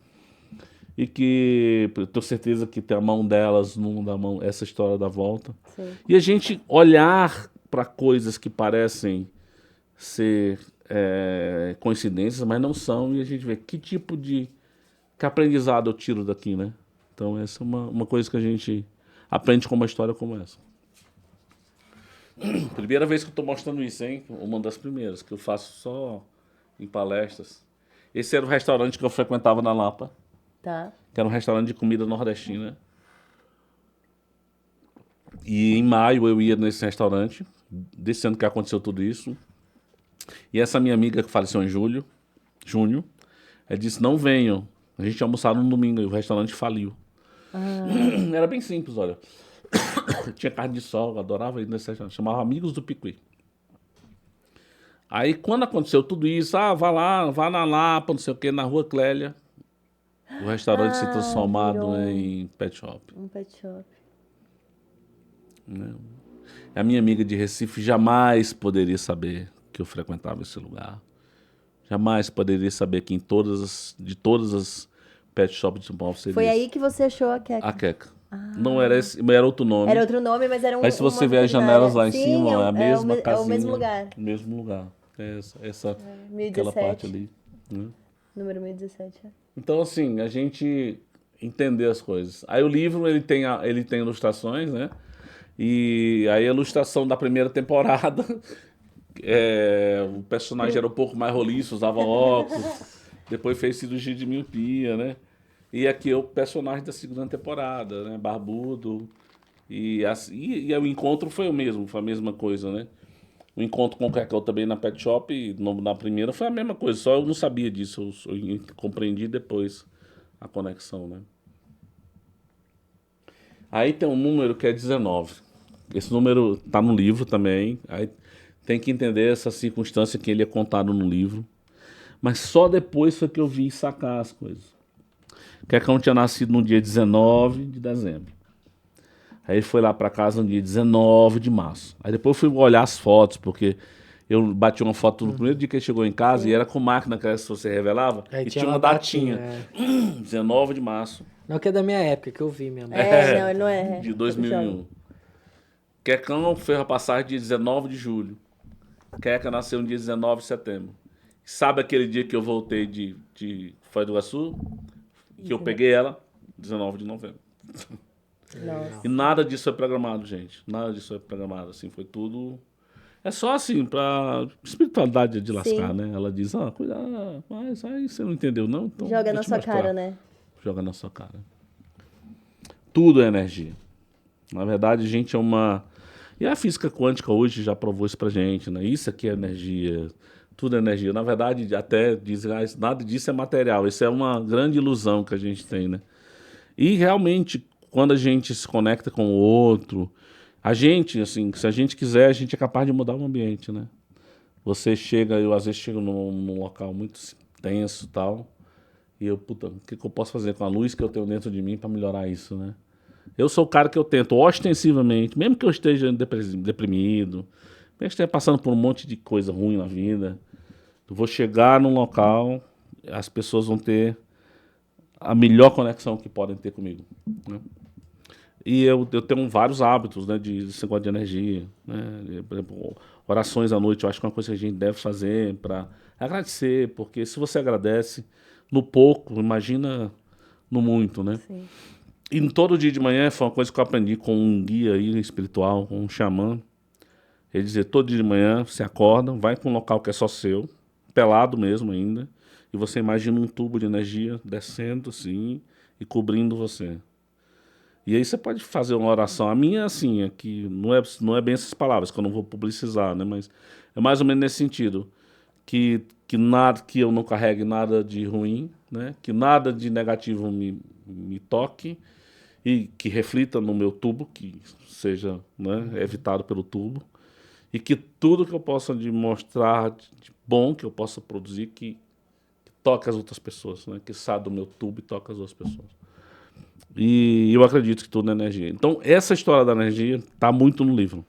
E que eu tenho certeza que tem a mão delas, essa história da volta. Sim. E a gente olhar para coisas que parecem ser coincidências, mas não são, e a gente vê que tipo que aprendizado eu tiro daqui, né? Então essa é uma coisa que a gente aprende com uma história como essa. Primeira vez que eu estou mostrando isso, hein? Uma das primeiras, que eu faço só em palestras. Esse era o restaurante que eu frequentava na Lapa. Tá. Que era um restaurante de comida nordestina. E em maio eu ia nesse restaurante, desse ano que aconteceu tudo isso. E essa minha amiga que faleceu em junho, ela disse, não venham. A gente ia almoçar no domingo e o restaurante faliu. Era bem simples, olha. Tinha carne de sol, eu adorava ir nesse restaurante. Chamava Amigos do Picuí. Aí quando aconteceu tudo isso, vá na Lapa, não sei o quê, na Rua Clélia. O restaurante se transformado em pet shop. Um pet shop. Né? A minha amiga de Recife jamais poderia saber que eu frequentava esse lugar. Jamais poderia saber que de todas as pet shops de São Paulo seria Foi isso. aí que você achou a Queca. A Queca. Não era esse, era outro nome. Era outro nome, mas era Mas se você ver as janelas lá em cima, é a mesma casinha. É o mesmo lugar. O mesmo lugar. Aquela 1017. parte ali. Né? Número 1017. Então, assim, a gente entender as coisas. Aí o livro, ele tem ilustrações, né? E aí a ilustração da primeira temporada O personagem era um pouco mais roliço, usava óculos. Depois fez cirurgia de miopia, né? E aqui é o personagem da segunda temporada, né? Barbudo. E o encontro foi o mesmo, foi a mesma coisa, né? O encontro com o Cacau também na Pet Shop, na primeira, foi a mesma coisa, só eu não sabia disso, eu compreendi depois a conexão, né? Aí tem um número que é 19. Esse número tá no livro também, aí tem que entender essa circunstância que ele é contado no livro. Mas só depois foi que eu vi sacar as coisas. O Cacau tinha nascido no dia 19 de dezembro. Aí ele foi lá para casa no dia 19 de março. Aí depois eu fui olhar as fotos, porque eu bati uma foto no primeiro dia que ele chegou em casa e era com máquina que você revelava. Aí e tinha uma datinha. 19 de março. Não, que é da minha época, que eu vi mesmo. Não, ele não é. De 2001. Quecão fez a passagem dia 19 de julho. Queca nasceu no dia 19 de setembro. Sabe aquele dia que eu voltei de Foz do Iguaçu? Que eu peguei ela? 19 de novembro. Nossa. E nada disso foi programado, gente. Nada disso foi programado, assim, foi tudo... É só assim, pra espiritualidade de lascar, Sim. né? Ela diz, cuidado, mas aí você não entendeu, não? Então, Joga vou na te sua mostrar. cara, né? Joga na sua cara. Tudo é energia. Na verdade, gente, é uma... E a física quântica hoje já provou isso pra gente, né? Isso aqui é energia, tudo é energia. Na verdade, até diz, nada disso é material. Isso é uma grande ilusão que a gente tem, né? E realmente, quando a gente se conecta com o outro, a gente, assim, se a gente quiser, a gente é capaz de mudar o ambiente, né? Você chega, eu às vezes chego num local muito tenso e tal, e eu, puta, o que eu posso fazer com a luz que eu tenho dentro de mim para melhorar isso, né? Eu sou o cara que eu tento ostensivamente, mesmo que eu esteja deprimido, mesmo que eu esteja passando por um monte de coisa ruim na vida, eu vou chegar num local, as pessoas vão ter a melhor conexão que podem ter comigo, né? E eu tenho vários hábitos, né, desse negócio de energia, né? Por exemplo, orações à noite, eu acho que é uma coisa que a gente deve fazer para agradecer, porque se você agradece no pouco, imagina no muito, né? Sim. E todo dia de manhã foi uma coisa que eu aprendi com um guia aí espiritual, com um xamã. Ele dizia, todo dia de manhã você acorda, vai para um local que é só seu, pelado mesmo ainda, e você imagina um tubo de energia descendo assim e cobrindo você. E aí você pode fazer uma oração. A minha, assim, é que não é bem essas palavras, que eu não vou publicizar, né? Mas é mais ou menos nesse sentido. Que nada, que eu não carregue nada de ruim, né? Que nada de negativo me toque e que reflita no meu tubo, que seja, né, evitado pelo tubo. E que tudo que eu possa mostrar de bom, que eu possa produzir, que toque as outras pessoas, né? Que saia do meu tubo e toque as outras pessoas. E eu acredito que tudo é energia. Então, essa história da energia está muito no livro.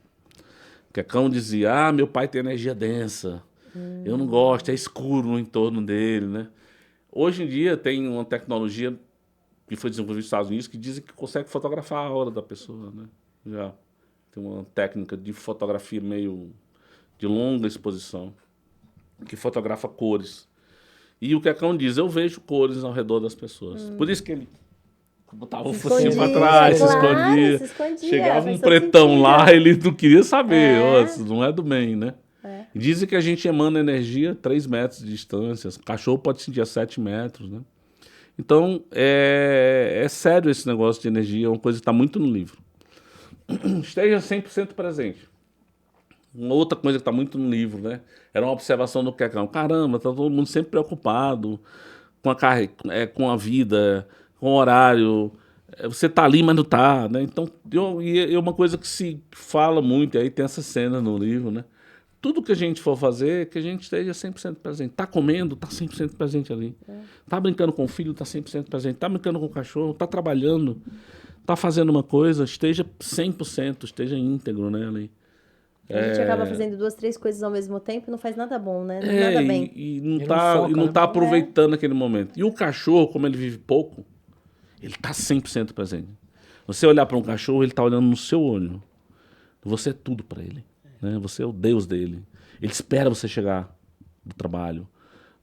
Cacão dizia, meu pai tem energia densa. Eu não gosto, é escuro no entorno dele, né? Hoje em dia tem uma tecnologia que foi desenvolvida nos Estados Unidos que dizem que consegue fotografar a aura da pessoa, né? Já tem uma técnica de fotografia meio de longa exposição que fotografa cores. E o Cacão diz, eu vejo cores ao redor das pessoas. Por isso que ele botava o focinho pra trás, se escondia. Se escondia. Chegava faz um todo pretão sentido. lá, ele não queria saber. É. Isso não é do bem, né? É. Dizem que a gente emana energia a 3 metros de distância. O cachorro pode sentir a 7 metros, né? Então, é sério esse negócio de energia. É uma coisa que está muito no livro. Esteja 100% presente. Uma outra coisa que está muito no livro, né? Era uma observação do Cacão. Caramba, está todo mundo sempre preocupado com a vida, com o horário. Você está ali, mas não está, né? Então, é uma coisa que se fala muito, e aí tem essa cena no livro, né? Tudo que a gente for fazer, que a gente esteja 100% presente. Está comendo, está 100% presente ali. Está brincando com o filho, está 100% presente. Está brincando com o cachorro, está trabalhando, está fazendo uma coisa, esteja 100%, esteja íntegro, né, ali. A gente acaba fazendo 2, 3 coisas ao mesmo tempo e não faz nada bom, né? Nada bem. E não Ele tá, não foca, e não né? tá aproveitando aquele momento. E o cachorro, como ele vive pouco, ele tá 100% presente. Você olhar para um cachorro, ele tá olhando no seu olho. Você é tudo para ele, né? Você é o Deus dele. Ele espera você chegar do trabalho,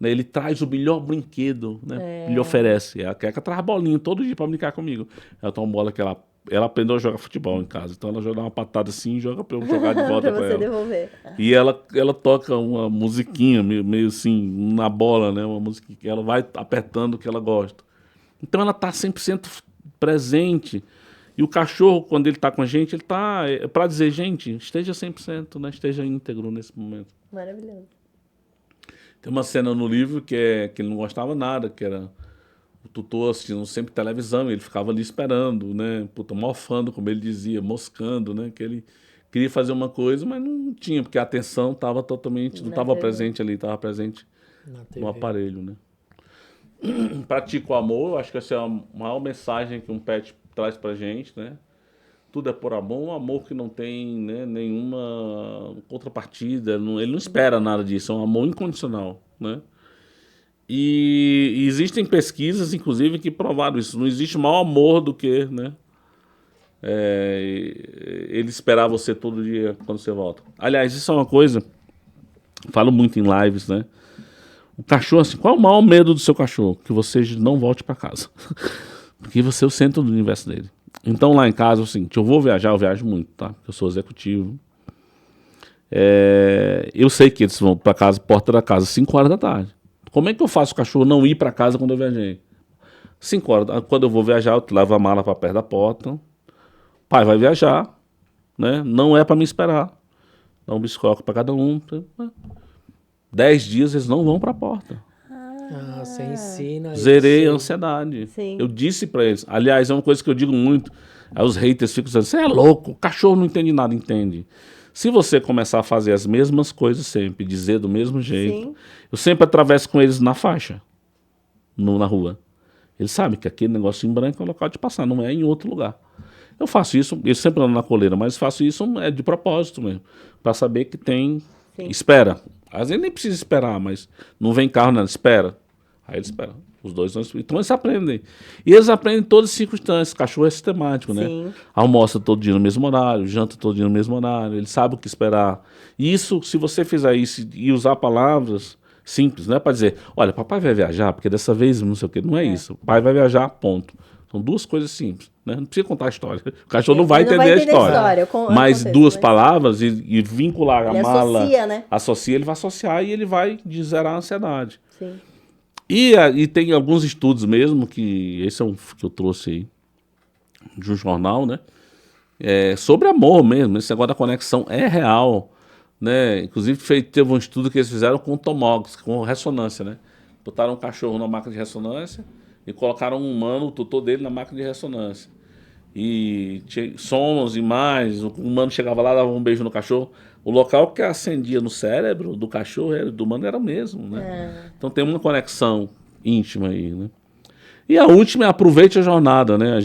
né? Ele traz o melhor brinquedo, né? Ele oferece. A Queca traz bolinha todo dia para brincar comigo. Ela toma bola que ela ela aprendeu a jogar futebol em casa. Então ela joga uma patada assim e joga para eu jogar de volta Pra para você ela. devolver. E ela toca uma musiquinha, meio assim, na bola, né? Uma música que ela vai apertando o que ela gosta. Então ela tá 100% presente. E o cachorro, quando ele tá com a gente, ele tá para dizer, gente, esteja 100%, né? Esteja íntegro nesse momento. Maravilhoso. Tem uma cena no livro que ele não gostava nada, que era o tutor assistindo sempre televisão, e ele ficava ali esperando, né? Puta, mofando, como ele dizia, moscando, né? Que ele queria fazer uma coisa, mas não tinha, porque a atenção estava totalmente, não Na estava TV. presente ali, estava presente Na TV. no aparelho, né? Pratica o amor, eu acho que essa é a maior mensagem que um pet traz pra gente, né? Tudo é por amor, um amor que não tem, né, nenhuma contrapartida, ele não espera nada disso, é um amor incondicional, né? E existem pesquisas, inclusive, que provaram isso. Não existe maior amor do que, né, ele esperar você todo dia quando você volta. Aliás, isso é uma coisa, falo muito em lives, né? O cachorro, assim, qual é o maior medo do seu cachorro? Que você não volte para casa. Porque você é o centro do universo dele. Então, lá em casa, é o seguinte, eu vou viajar, eu viajo muito, tá? Porque eu sou executivo. Eu sei que eles vão para casa, porta da casa, 5 horas da tarde. Como é que eu faço o cachorro não ir para casa quando eu viajei? 5 horas, quando eu vou viajar, eu levo a mala para perto da porta. Pai vai viajar, né? Não é para me esperar. Dá um biscoito para cada um. 10 dias eles não vão para a porta. Ah, você ensina Zerei isso. a ansiedade. Sim. Eu disse para eles. Aliás, é uma coisa que eu digo muito. Aí os haters ficam dizendo, você é louco, o cachorro não entende nada. Entende. Se você começar a fazer as mesmas coisas sempre, dizer do mesmo jeito, Sim. eu sempre atravesso com eles na faixa, na rua. Eles sabem que aquele negócio em branco é o local de passar, não é em outro lugar. Eu faço isso, eu sempre ando na coleira, mas faço isso de propósito mesmo, para saber que tem, Sim. espera. Às vezes nem precisa esperar, mas não vem carro, não, espera. Aí eles esperam. Os dois vão. Então eles aprendem. E eles aprendem em todas as circunstâncias. O cachorro é sistemático, né? Sim. Almoça todo dia no mesmo horário, janta todo dia no mesmo horário, ele sabe o que esperar. E isso, se você fizer isso e usar palavras simples, não é para dizer, olha, papai vai viajar, porque dessa vez não sei o quê. Não é isso. O pai vai viajar, ponto. São duas coisas simples, né? Não precisa contar a história. O cachorro não vai Ele entender a história. Mas contexto, duas mas- palavras e vincular a Ele mala. associa, né? Associa, ele vai associar e ele vai zerar a ansiedade. Sim. E tem alguns estudos mesmo, que esse é um que eu trouxe aí, de um jornal, né? Sobre amor mesmo, esse negócio da conexão é real, né? Inclusive teve um estudo que eles fizeram com tomógrafos, com ressonância, né? Botaram um cachorro na máquina de ressonância e colocaram um humano, o tutor dele, na máquina de ressonância. E tinha sons, imagens, o humano chegava lá, dava um beijo no cachorro. O local que acendia no cérebro do cachorro e do humano era o mesmo, né? Então tem uma conexão íntima aí, né? E a última é aproveite a jornada, né?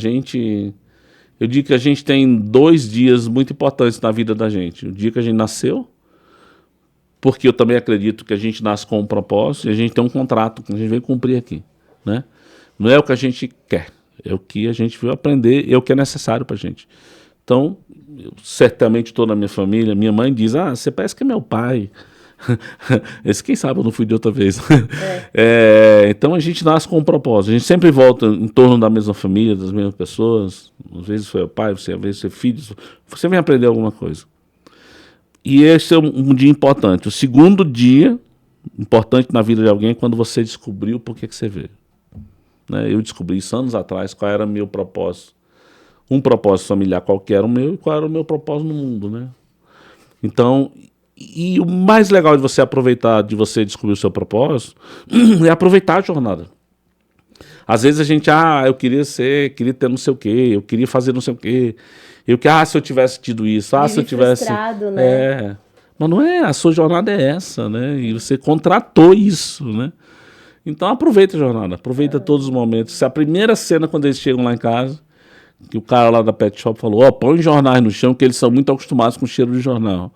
Eu digo que a gente tem 2 dias muito importantes na vida da gente. O dia que a gente nasceu, porque eu também acredito que a gente nasce com um propósito e a gente tem um contrato que a gente veio cumprir aqui, né? Não é o que a gente quer, é o que a gente veio aprender, é o que é necessário pra gente. Então, eu certamente estou na minha família, minha mãe diz, você parece que é meu pai. Esse, quem sabe eu não fui de outra vez. Então a gente nasce com um propósito. A gente sempre volta em torno da mesma família, das mesmas pessoas. Às vezes foi o pai, às vezes foi filho. Você vem aprender alguma coisa. E esse é um dia importante. O segundo dia importante na vida de alguém é quando você descobriu por que você veio. Né? Eu descobri isso anos atrás, qual era o meu propósito. Um propósito familiar, qual que era o meu e qual era o meu propósito no mundo. Né? Então... E o mais legal de você aproveitar, de você descobrir o seu propósito, é aproveitar a jornada. Às vezes a gente, eu queria ter não sei o quê, eu queria fazer não sei o quê, se eu tivesse tido isso, se eu tivesse... frustrado, né? Mas não é, a sua jornada é essa, né? E você contratou isso, né? Então aproveita a jornada, aproveita todos os momentos. Se a primeira cena, quando eles chegam lá em casa, que o cara lá da Pet Shop falou, põe jornais no chão, que eles são muito acostumados com o cheiro de jornal.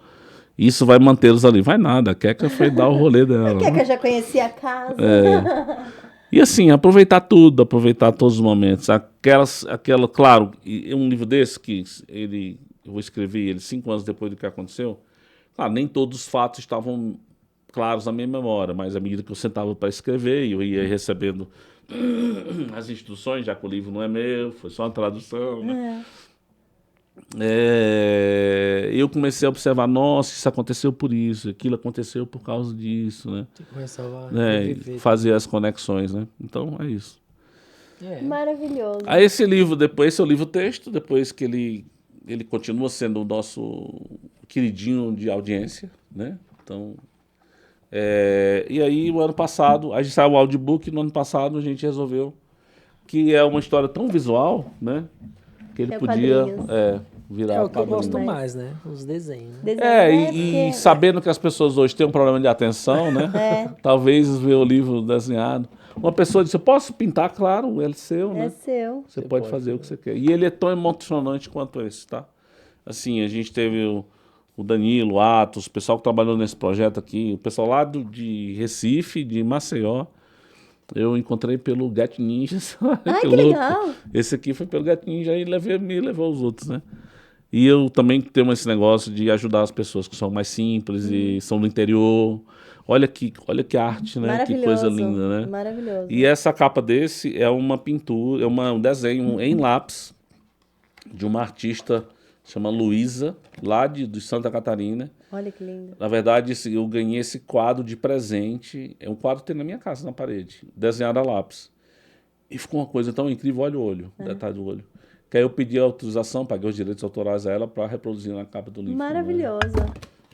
Isso vai mantê-los ali. Vai nada, a Keka foi dar o rolê dela. A Keka já conhecia a casa. E assim, aproveitar tudo, aproveitar todos os momentos. Claro, um livro desse que eu escrevi ele 5 anos depois do que aconteceu, claro, nem todos os fatos estavam claros na minha memória, mas à medida que eu sentava para escrever, eu ia recebendo as instruções, já que o livro não é meu, foi só uma tradução, né? eu comecei a observar, nossa, isso aconteceu por isso, aquilo aconteceu por causa disso, né? Tem que começar a Né, viver. fazer as conexões, né? Então, é isso. Maravilhoso. Aí esse livro, depois, esse é o livro-texto, depois que ele continua sendo o nosso queridinho de audiência, né? Então, e aí o ano passado, a gente saiu o audiobook, no ano passado a gente resolveu que é uma história tão visual, né? Que ele É podia quadrinhos. virar É o que eu quadrinho. gosto mais, né? Os desenhos. né? Desenho, E porque- sabendo que as pessoas hoje têm um problema de atenção, né? Talvez ver o livro desenhado. Uma pessoa disse, eu posso pintar? Claro, é seu, É né? seu. Você pode fazer o que você quer. E ele é tão emocionante quanto esse, tá? Assim, a gente teve o Danilo, o Atos, o pessoal que trabalhou nesse projeto aqui, o pessoal lá de Recife, de Maceió. Eu encontrei pelo Get Ninjas. Ai, que louco. legal. Esse aqui foi pelo Get Ninja e me levou os outros, né? E eu também tenho esse negócio de ajudar as pessoas que são mais simples e são do interior. Olha que arte, né? Que Maravilhoso. coisa linda, né? Maravilhoso. E essa capa desse é uma pintura, é um desenho em lápis de uma artista chama Luísa, lá de Santa Catarina. Olha que lindo. Na verdade, eu ganhei esse quadro de presente. É um quadro que tem na minha casa, na parede, desenhado a lápis. E ficou uma coisa tão incrível, olha o olho, o detalhe do olho. Que aí eu pedi a autorização, paguei os direitos autorais a ela para reproduzir na capa do livro. Né? Maravilhoso.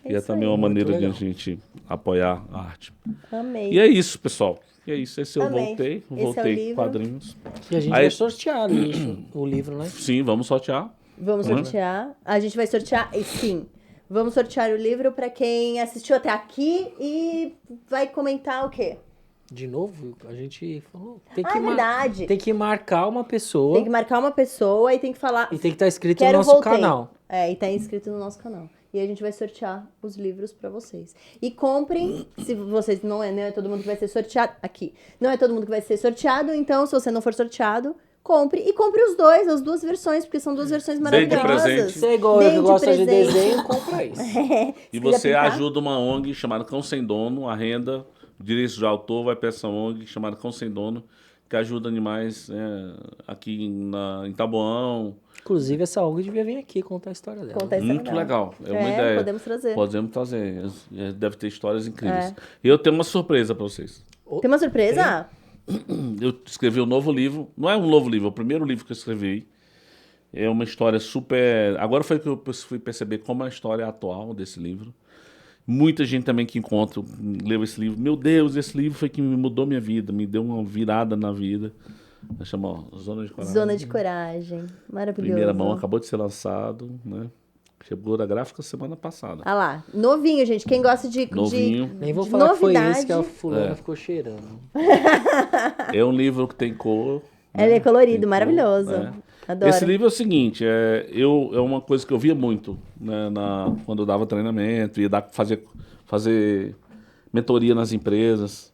E é isso também aí. uma maneira de a legal. gente apoiar a arte. Amei. E é isso, pessoal. E é isso. Esse eu Amei. voltei. Esse é o Voltei livro. quadrinhos. E a gente Aí- vai sortear ali o livro, né? Sim, vamos sortear. Vamos sortear. A gente vai sortear, e sim, vamos sortear o livro para quem assistiu até aqui e vai comentar o quê? De novo, a gente falou. Tem Ah, que, é verdade. tem que marcar uma pessoa Tem que marcar uma pessoa e tem que falar. e tem que estar inscrito Quero no nosso voltei. canal. E tá inscrito no nosso canal. E a gente vai sortear os livros pra vocês. E comprem, se vocês não é todo mundo que vai ser sorteado aqui. Não é todo mundo que vai ser sorteado, então se você não for sorteado, compre e compre os dois, as duas versões, porque são duas versões de maravilhosas. presente. Você é igual eu Deem que de gosta de presente. desenho, compra isso. E Se você quiser pintar. ajuda uma ONG chamada Cão Sem Dono, a renda, direitos de autor vai para essa ONG chamada Cão Sem Dono, que ajuda animais aqui em Taboão. Inclusive, essa ONG devia vir aqui contar a história dela. Conta a história Muito dela. legal. É uma ideia. Podemos trazer. Podemos trazer. Deve ter histórias incríveis. E eu tenho uma surpresa para vocês. Tem uma surpresa? Eu escrevi um novo livro. Não é um novo livro, é o primeiro livro que eu escrevi. É uma história super... Agora foi que eu fui perceber como é a história atual desse livro. Muita gente também que encontra, leu esse livro. Meu Deus, esse livro foi que me mudou minha vida, me deu uma virada na vida. Chama Zona de Coragem. Zona de Coragem. Maravilhoso. Primeira mão, acabou de ser lançado, né? Chegou da gráfica semana passada. Ah lá, novinho, gente. Quem gosta de Novinho. Nem vou de falar que foi novidade. esse que a fulana ficou cheirando. É um livro que tem cor. Ele é colorido, Tem cor, maravilhoso. né? Adoro. Esse livro é o seguinte, é uma coisa que eu via muito, né, quando eu dava treinamento, ia fazer mentoria nas empresas.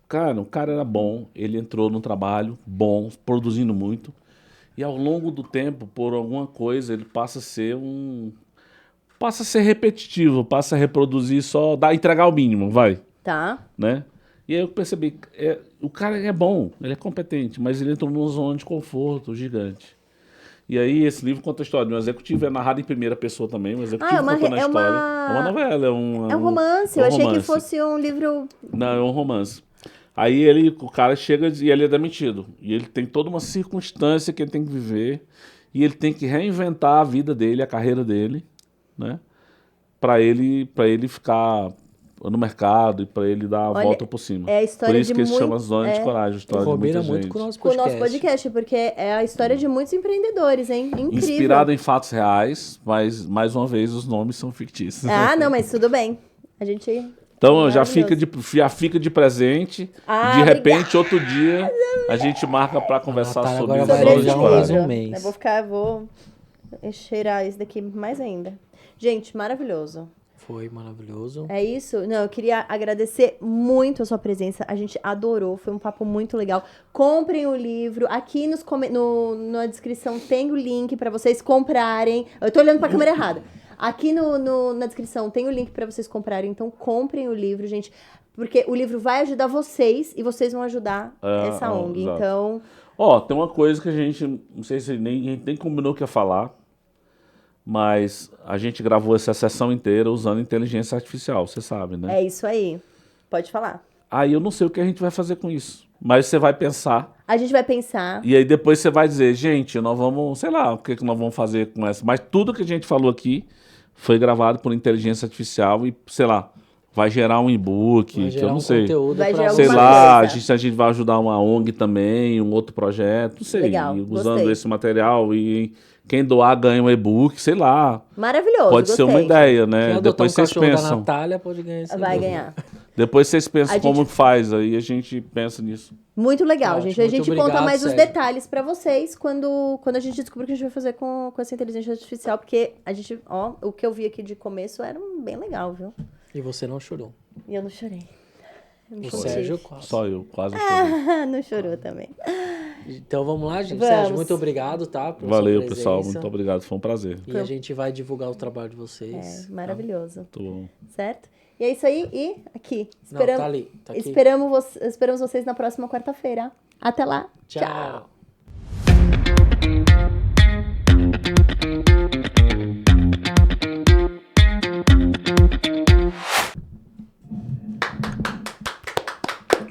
Cara, o cara era bom, ele entrou no trabalho bom, produzindo muito, e ao longo do tempo, por alguma coisa, ele passa a ser repetitivo, passa a reproduzir só, entregar o mínimo, vai, Tá. né? E aí eu percebi, o cara é bom, ele é competente, mas ele entrou numa zona de conforto gigante. E aí esse livro conta a história de um executivo, é narrado em primeira pessoa também, um executivo contando a história. É uma novela, É um romance. Eu achei que fosse um livro. Não, é um romance. Aí o cara chega e ele é demitido. E ele tem toda uma circunstância que ele tem que viver. E ele tem que reinventar a vida dele, a carreira dele, né? Pra ele ficar no mercado e pra ele dar a Olha, volta por cima. é a história por isso de que ele muito- chama Zona de Coragem, a história de Combina muita muito gente. com o nosso Com o podcast. nosso podcast, porque é a história de muitos empreendedores, hein? Incrível. Inspirado em fatos reais, mas, mais uma vez, os nomes são fictícios. Ah, não, mas tudo bem. A gente. Então já Maravilhoso. fica de presente. Ah, De repente, outro dia, a gente marca para conversar Natália, sobre agora Zona vai de já Coragem. mais um mês. Vou cheirar isso daqui mais ainda. Gente, maravilhoso. Foi maravilhoso. É isso? Não, eu queria agradecer muito a sua presença. A gente adorou, foi um papo muito legal. Comprem o livro. Aqui na descrição tem o link para vocês comprarem. Eu tô olhando pra câmera errada. Aqui na descrição tem o link para vocês comprarem. Então comprem o livro, gente. Porque o livro vai ajudar vocês e vocês vão ajudar essa ONG. exato. Então, Ó, tem uma coisa que a gente, não sei se a gente nem combinou que ia falar, mas a gente gravou essa sessão inteira usando inteligência artificial, você sabe, né? é isso aí. Pode falar. Aí eu não sei o que a gente vai fazer com isso, mas você vai pensar A gente vai pensar. e aí depois você vai dizer, gente, nós vamos, sei lá, o que nós vamos fazer com essa. Mas tudo que a gente falou aqui foi gravado por inteligência artificial e, sei lá, vai gerar um e-book, Vai que gerar eu não um sei. conteúdo Vai pra gerar Sei alguma lá, coisa. a gente vai ajudar uma ONG também, um outro projeto, não sei. Legal, usando gostei. esse material e quem doar ganha um e-book, sei lá. Maravilhoso. Pode ser uma gostei. ideia, Quem né? adotar Depois um vocês cachorro da pensam. Natália pode ganhar esse Vai livro. ganhar. Depois vocês pensam A gente- como faz, aí a gente pensa nisso. Muito legal, Ótimo, gente. A muito gente obrigado, conta mais os Sérgio. detalhes pra vocês quando a gente descobrir o que a gente vai fazer com essa inteligência artificial, porque a gente, ó, o que eu vi aqui de começo era bem legal, viu? E você não chorou. E eu não chorei. Eu não O chorei. Sérgio quase. Só eu, quase chorei. Não chorou também. Então vamos lá, gente. Vamos. Sérgio, muito obrigado, tá? pela Valeu, sua pessoal. presença. Muito obrigado. Foi um prazer. E a gente vai divulgar o trabalho de vocês. É, maravilhoso. Muito bom. Certo? E é isso aí. E aqui. Não, tá ali. Tá aqui. Esperamos vocês na próxima quarta-feira. Até lá. Tchau.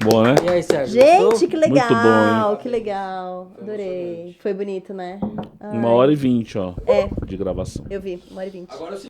Boa, né? E aí, Sérgio? Gente, gostou? que legal. Muito bom, que legal. Adorei. Foi bonito, né? Ai, 1h20, ó, É, de gravação. eu vi. 1h20. Agora